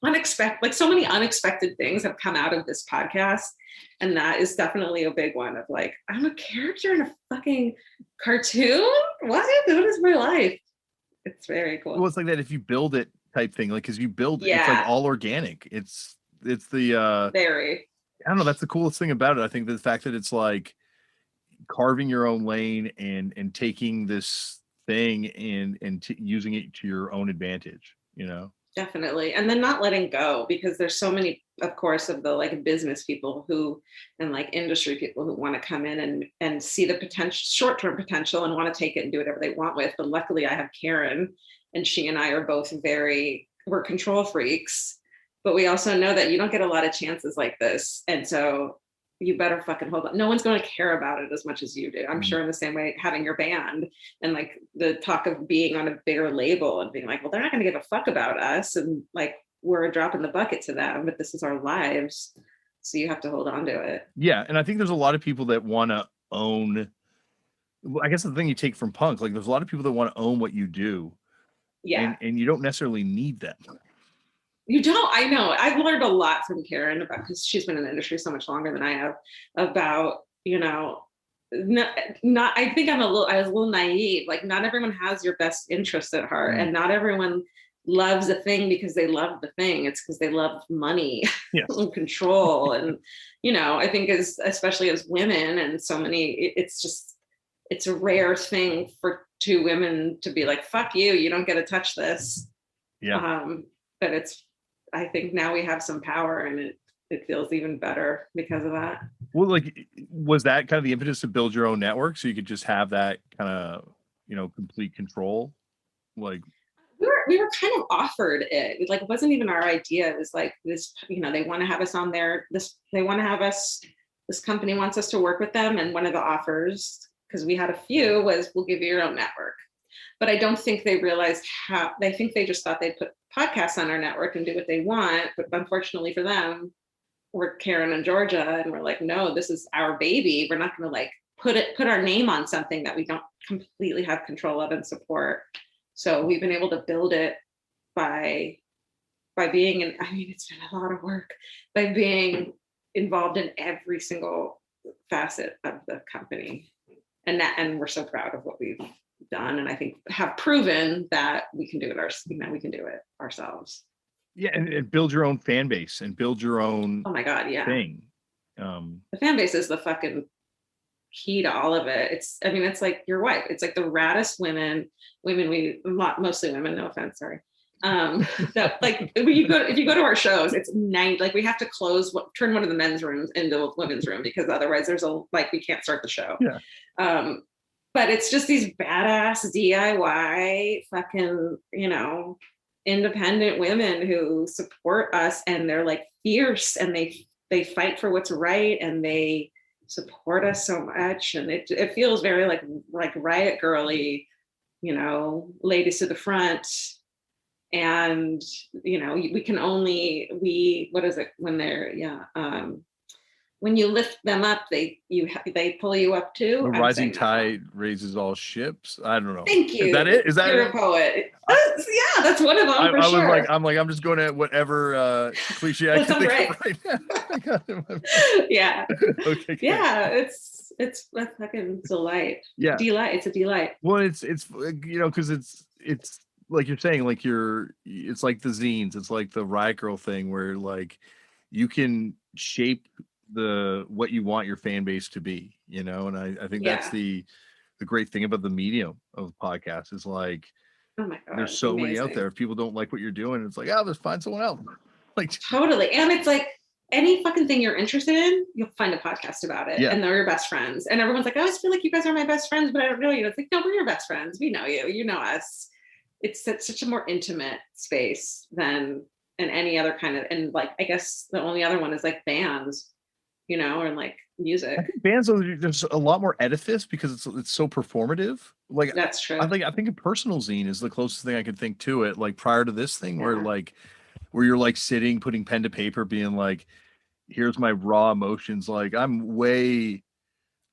Speaker 2: like so many unexpected things have come out of this podcast, and that is definitely a big one of like, I'm a character in a fucking cartoon. What is my life? It's very cool.
Speaker 1: Well, it's like that if you build it type thing, like because you build it's like all organic. It's the
Speaker 2: very,
Speaker 1: I don't know, that's the coolest thing about it. I think the fact that it's like carving your own lane and taking this thing and using it to your own advantage,
Speaker 2: Definitely. And then not letting go, because there's so many, of course, of the like business people and like industry people who want to come in and see the potential, short-term potential, and want to take it and do whatever they want with. But luckily I have Karen, and she and I are both we're control freaks, but we also know that you don't get a lot of chances like this. And so you better fucking hold on. No one's going to care about it as much as you do. I'm sure in the same way having your band and like the talk of being on a bigger label and being like, well, they're not going to give a fuck about us. And like, we're a drop in the bucket to them, but this is our lives. So you have to hold on to it.
Speaker 1: Yeah. And I think there's a lot of people that want to own, I guess the thing you take from punk, like there's a lot of people that want to own what you do.
Speaker 2: Yeah.
Speaker 1: And you don't necessarily need them.
Speaker 2: You don't. I know. I've learned a lot from Karen about, because she's been in the industry so much longer than I have, about, you know, not I think I was a little naive. Like, not everyone has your best interest at heart, and not everyone loves a thing because they love the thing. It's because they love money and control. And, you know, I think especially as women and so many, it's a rare thing for two women to be like, fuck you don't get to touch this. But I think now we have some power, and it feels even better because of that.
Speaker 1: Well, like, was that kind of the impetus to build your own network so you could just have that kind of, you know, complete control? Like,
Speaker 2: we were kind of offered it. Like, it wasn't even our idea. It was like this, you know, they want to have us on there. This company wants us to work with them. And one of the offers, because we had a few, was we'll give you your own network. But I don't think they realized they just thought they'd put podcasts on our network and do what they want. But unfortunately for them, we're Karen and Georgia, and we're like, no, this is our baby. We're not going to like put our name on something that we don't completely have control of and support. So we've been able to build it by being in, I mean, it's been a lot of work, by being involved in every single facet of the company. And we're so proud of what we've done, and I think have proven that we can do it ourselves.
Speaker 1: Yeah, and build your own fan base and build your own thing.
Speaker 2: The fan base is the fucking key to all of it. It's like your wife. It's like the raddest women, mostly women, no offense, sorry. That like if you go to our shows, it's night, like we have to turn one of the men's rooms into a women's room, because otherwise we can't start the show. But it's just these badass DIY fucking, you know, independent women who support us, and they're like fierce, and they fight for what's right, and they support us so much. And it feels very like riot girly, you know, ladies to the front. And, you know, what is it when they're, when you lift them up, they pull you up too.
Speaker 1: The rising tide raises all ships. I don't know.
Speaker 2: Thank you.
Speaker 1: Is that it?
Speaker 2: You're a poet. That's one of them.
Speaker 1: I'm just going to whatever cliche I can think of right now.
Speaker 2: Yeah.
Speaker 1: Okay.
Speaker 2: Yeah. It's a fucking delight.
Speaker 1: Yeah.
Speaker 2: It's a delight.
Speaker 1: Well, it's you know, because it's like you're saying, like it's like the zines, it's like the Riot Girl thing, where like you can shape what you want your fan base to be, you know. And I think that's the great thing about the medium of podcasts is like,
Speaker 2: oh my God,
Speaker 1: there's so many out there. If people don't like what you're doing, it's like, just find someone else. Like, totally.
Speaker 2: And it's like any fucking thing you're interested in, you'll find a podcast about it, and they're your best friends. And everyone's like, I always feel like you guys are my best friends, but I don't know you. It's like, no, we're your best friends. We know you. You know us. It's such a more intimate space than in any other kind of, and like, I guess the only other one is like bands, you know, or like music.
Speaker 1: I think bands, there's a lot more edifice because it's so performative. Like,
Speaker 2: that's true.
Speaker 1: I think a personal zine is the closest thing I could think to it. Like prior to this thing, where you're like sitting, putting pen to paper, being like, here's my raw emotions. Like I'm way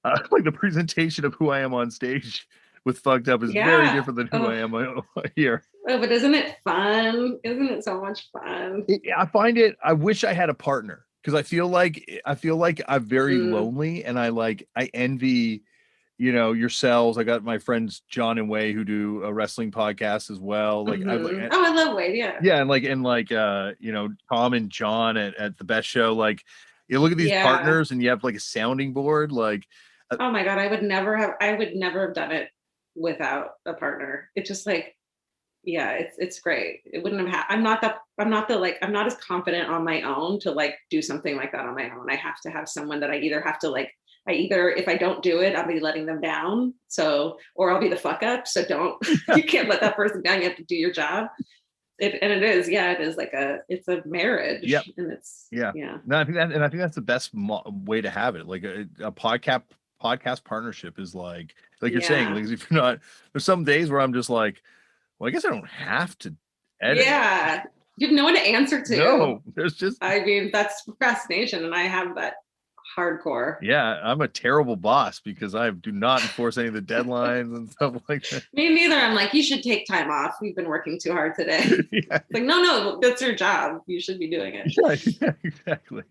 Speaker 1: like the presentation of who I am on stage with Fucked Up is very different than who I am here.
Speaker 2: Oh, but isn't it fun? Isn't it so much fun?
Speaker 1: I wish I had a partner, because I feel like I'm very lonely, and I envy, you know, yourselves. I got my friends John and Wei who do a wrestling podcast as well. Like,
Speaker 2: I love Wei.
Speaker 1: Yeah, and you know, Tom and John at the Best Show. Like, you look at these partners, and you have like a sounding board. Like,
Speaker 2: oh my God, I would never have done it without a partner. It's just like, it's great. It wouldn't have I'm not as confident on my own to like do something like that on my own. I have to have someone that I either if I don't do it, I'll be letting them down. So, or I'll be the fuck up. So you can't let that person down. You have to do your job. it is, yeah, it is like it's a marriage.
Speaker 1: Yep.
Speaker 2: And it's,
Speaker 1: Yeah.
Speaker 2: yeah.
Speaker 1: No, I think that's the best way to have it. Like a podcast partnership is like you're saying,
Speaker 2: Yeah.
Speaker 1: like if you're not, there's some days where I'm just like, well, I guess I don't have to edit.
Speaker 2: Yeah. You have no one to answer to.
Speaker 1: No, there's just,
Speaker 2: I mean, that's procrastination, and I have that hardcore.
Speaker 1: yeah, I'm a terrible boss because I do not enforce any of the deadlines and stuff like that.
Speaker 2: Me neither. I'm like, you should take time off. We've been working too hard today.
Speaker 1: Yeah.
Speaker 2: Like, no, that's your job. You should be doing it.
Speaker 1: Yeah, exactly.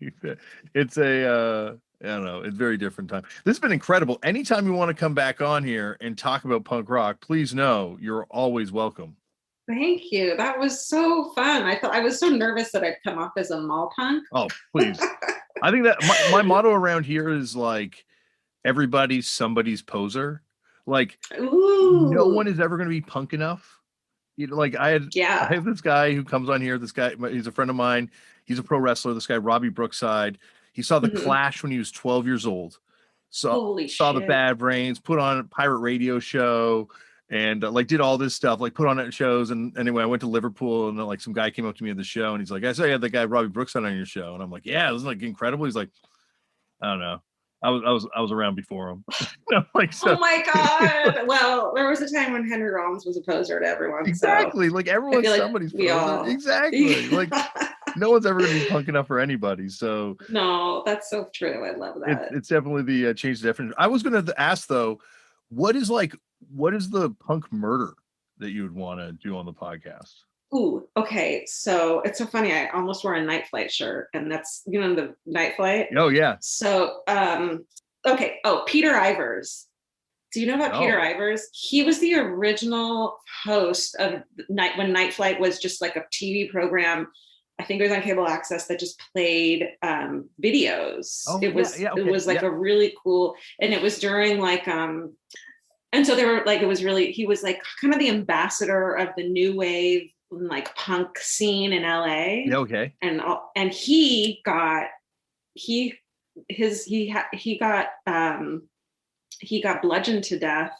Speaker 1: It's a I don't know, it's a very different time. This has been incredible. Anytime you want to come back on here and talk about punk rock, please know you're always welcome.
Speaker 2: Thank you. That was so fun. I was so nervous that I'd come off as a mall punk.
Speaker 1: Oh, please. I think that my motto around here is like, everybody's somebody's poser. Like,
Speaker 2: Ooh.
Speaker 1: no one is ever going to be punk enough. You know, like I have this guy who comes on here. This guy, he's a friend of mine. He's a pro wrestler. This guy, Robbie Brookside. He saw the Clash when he was 12 years old. Saw the Bad Brains, put on a pirate radio show, and like did all this stuff, like put on shows. And anyway, I went to Liverpool, and like some guy came up to me at the show, and he's like, "I saw you had the guy Robbie Brookside on your show," and I'm like, "Yeah, this is like incredible." He's like, "I don't know, I was around before him." Like, so.
Speaker 2: Oh my god! Well, there was a time when Henry Rollins was a poser to everyone.
Speaker 1: Exactly,
Speaker 2: so
Speaker 1: like everyone's somebody's poser. Exactly, like no one's ever going to be punk enough for anybody. So
Speaker 2: no, that's so true. I love that.
Speaker 1: It's definitely the change definition. I was going to ask though, what is the punk murder that you would want to do on the podcast?
Speaker 2: Ooh, okay. So it's so funny. I almost wore a Night Flight shirt, and that's, the Night Flight.
Speaker 1: Oh yeah.
Speaker 2: So okay. Oh, Peter Ivers. Do you know about Peter Ivers? He was the original host of when Night Flight was just like a TV program. I think it was on cable access that just played videos. It was like a really cool, and it was during like and so they were like, he was like kind of the ambassador of the new wave like punk scene in LA.
Speaker 1: Yeah, okay.
Speaker 2: And he got bludgeoned to death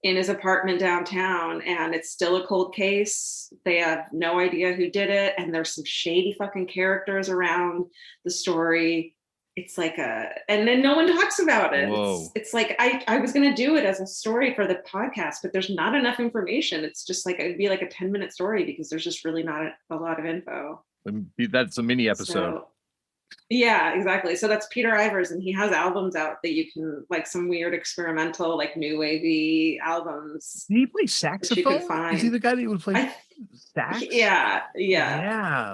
Speaker 2: in his apartment downtown, and it's still a cold case. They have no idea who did it, and there's some shady fucking characters around the story. It's like and then no one talks about it. It's like I was gonna do it as a story for the podcast, but there's not enough information. It's just like it'd be like a 10-minute story because there's just really not a lot of info.
Speaker 1: That's a mini episode.
Speaker 2: So, yeah, exactly. So that's Peter Ivers, and he has albums out that you can, like, some weird experimental, like, new wavy albums.
Speaker 1: Did he play saxophone? Is he the guy that would play sax?
Speaker 2: Yeah.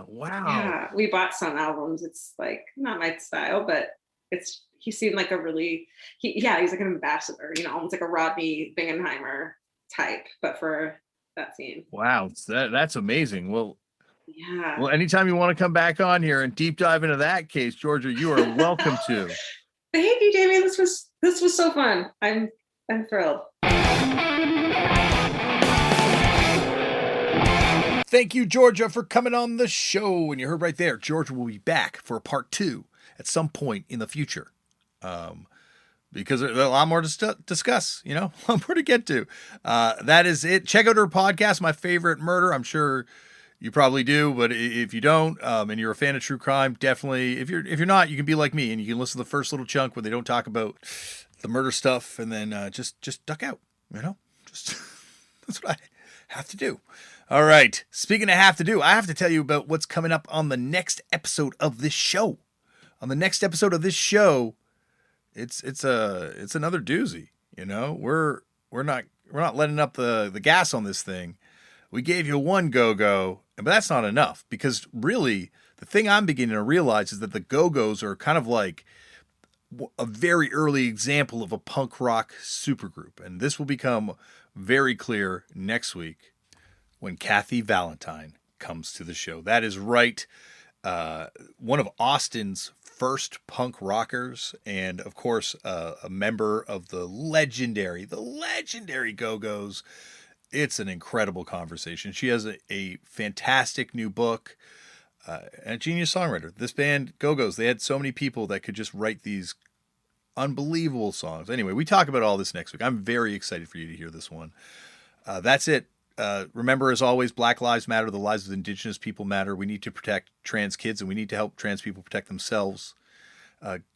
Speaker 1: Wow.
Speaker 2: Yeah, we bought some albums. It's like not my style, but he seemed like he's like an ambassador, almost like a Rodney Bingenheimer type, but for that scene.
Speaker 1: Wow, that's amazing. Well,
Speaker 2: yeah.
Speaker 1: Well, anytime you want to come back on here and deep dive into that case, Georgia, you are welcome to.
Speaker 2: Thank you, Damian. This was so fun. I'm thrilled.
Speaker 1: Thank you, Georgia, for coming on the show. And you heard right there, Georgia will be back for part 2 at some point in the future. Because there's a lot more to discuss, a lot more to get to. That is it. Check out her podcast, My Favorite Murder. I'm sure you probably do, but if you don't, and you're a fan of true crime, definitely. If you're not, you can be like me and you can listen to the first little chunk where they don't talk about the murder stuff, and then just duck out. Just that's what I have to do. All right. Speaking of have to do, I have to tell you about what's coming up on the next episode of this show. On the next episode of this show, it's another doozy. We're not letting up the gas on this thing. We gave you one go-go, but that's not enough, because really the thing I'm beginning to realize is that the go-go's are kind of like a very early example of a punk rock supergroup. And this will become very clear next week when Kathy Valentine comes to the show. That is right. One of Austin's first punk rockers, and of course, a member of the legendary Go-Go's. It's an incredible conversation. She has a fantastic new book, and a genius songwriter. This band, Go-Go's, they had so many people that could just write these unbelievable songs. Anyway, we talk about all this next week. I'm very excited for you to hear this one. That's it Remember, as always, Black Lives Matter. The lives of Indigenous people matter. We need to protect trans kids, and we need to help trans people protect themselves.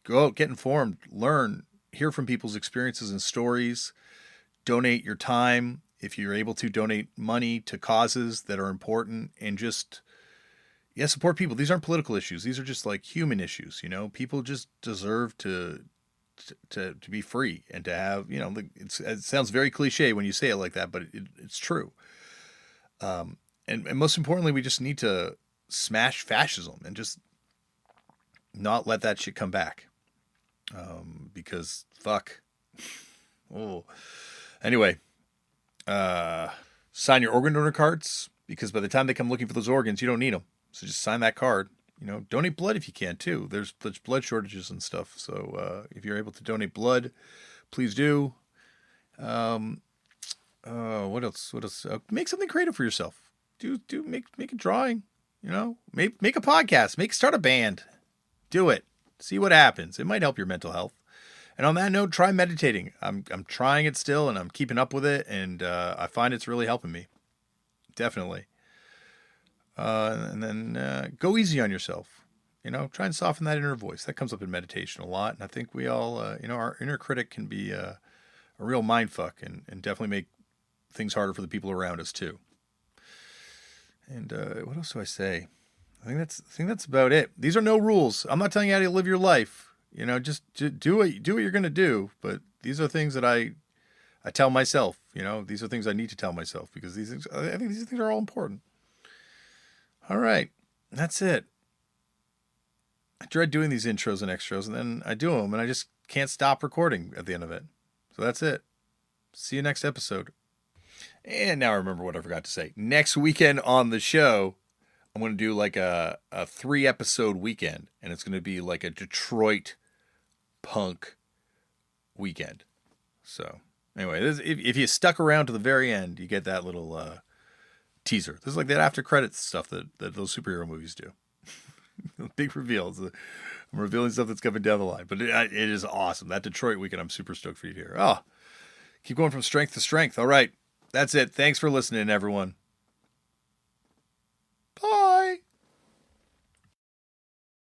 Speaker 1: Go out, get informed, learn, hear from people's experiences and stories. Donate your time. If you're able to, donate money to causes that are important, and just, support people. These aren't political issues. These are just like human issues. People just deserve to be free and to have, it sounds very cliche when you say it like that, but it's true. And most importantly, we just need to smash fascism and just not let that shit come back. Because fuck. Oh, anyway, sign your organ donor cards, because by the time they come looking for those organs, you don't need them. So just sign that card. Donate blood if you can too. There's blood shortages and stuff. So if you're able to donate blood, please do. What else? Make something creative for yourself. Make a drawing. Make a podcast. Start a band. Do it. See what happens. It might help your mental health. And on that note, try meditating. I'm trying it still, and I'm keeping up with it, and I find it's really helping me. Definitely. And then go easy on yourself. Try and soften that inner voice. That comes up in meditation a lot. And I think we all, our inner critic can be a real mind fuck and definitely make things harder for the people around us too. And what else do I say? I think that's about it. These are no rules. I'm not telling you how to live your life. Just do what you're going to do. But these are things that I tell myself. These are things I need to tell myself, because I think these things are all important. All right, that's it. I dread doing these intros and extras, and then I do them, and I just can't stop recording at the end of it. So that's it. See you next episode. And now I remember what I forgot to say. Next weekend on the show, I'm going to do like a 3-episode weekend, and it's going to be like a Detroit punk weekend. So anyway, if you stuck around to the very end, you get that little teaser. This is like that after credits stuff that those superhero movies do. Big reveals. I'm revealing stuff that's coming down the line, but it is awesome. That Detroit weekend, I'm super stoked for you to hear. Oh, keep going from strength to strength. All right, that's it. Thanks for listening, everyone. Bye.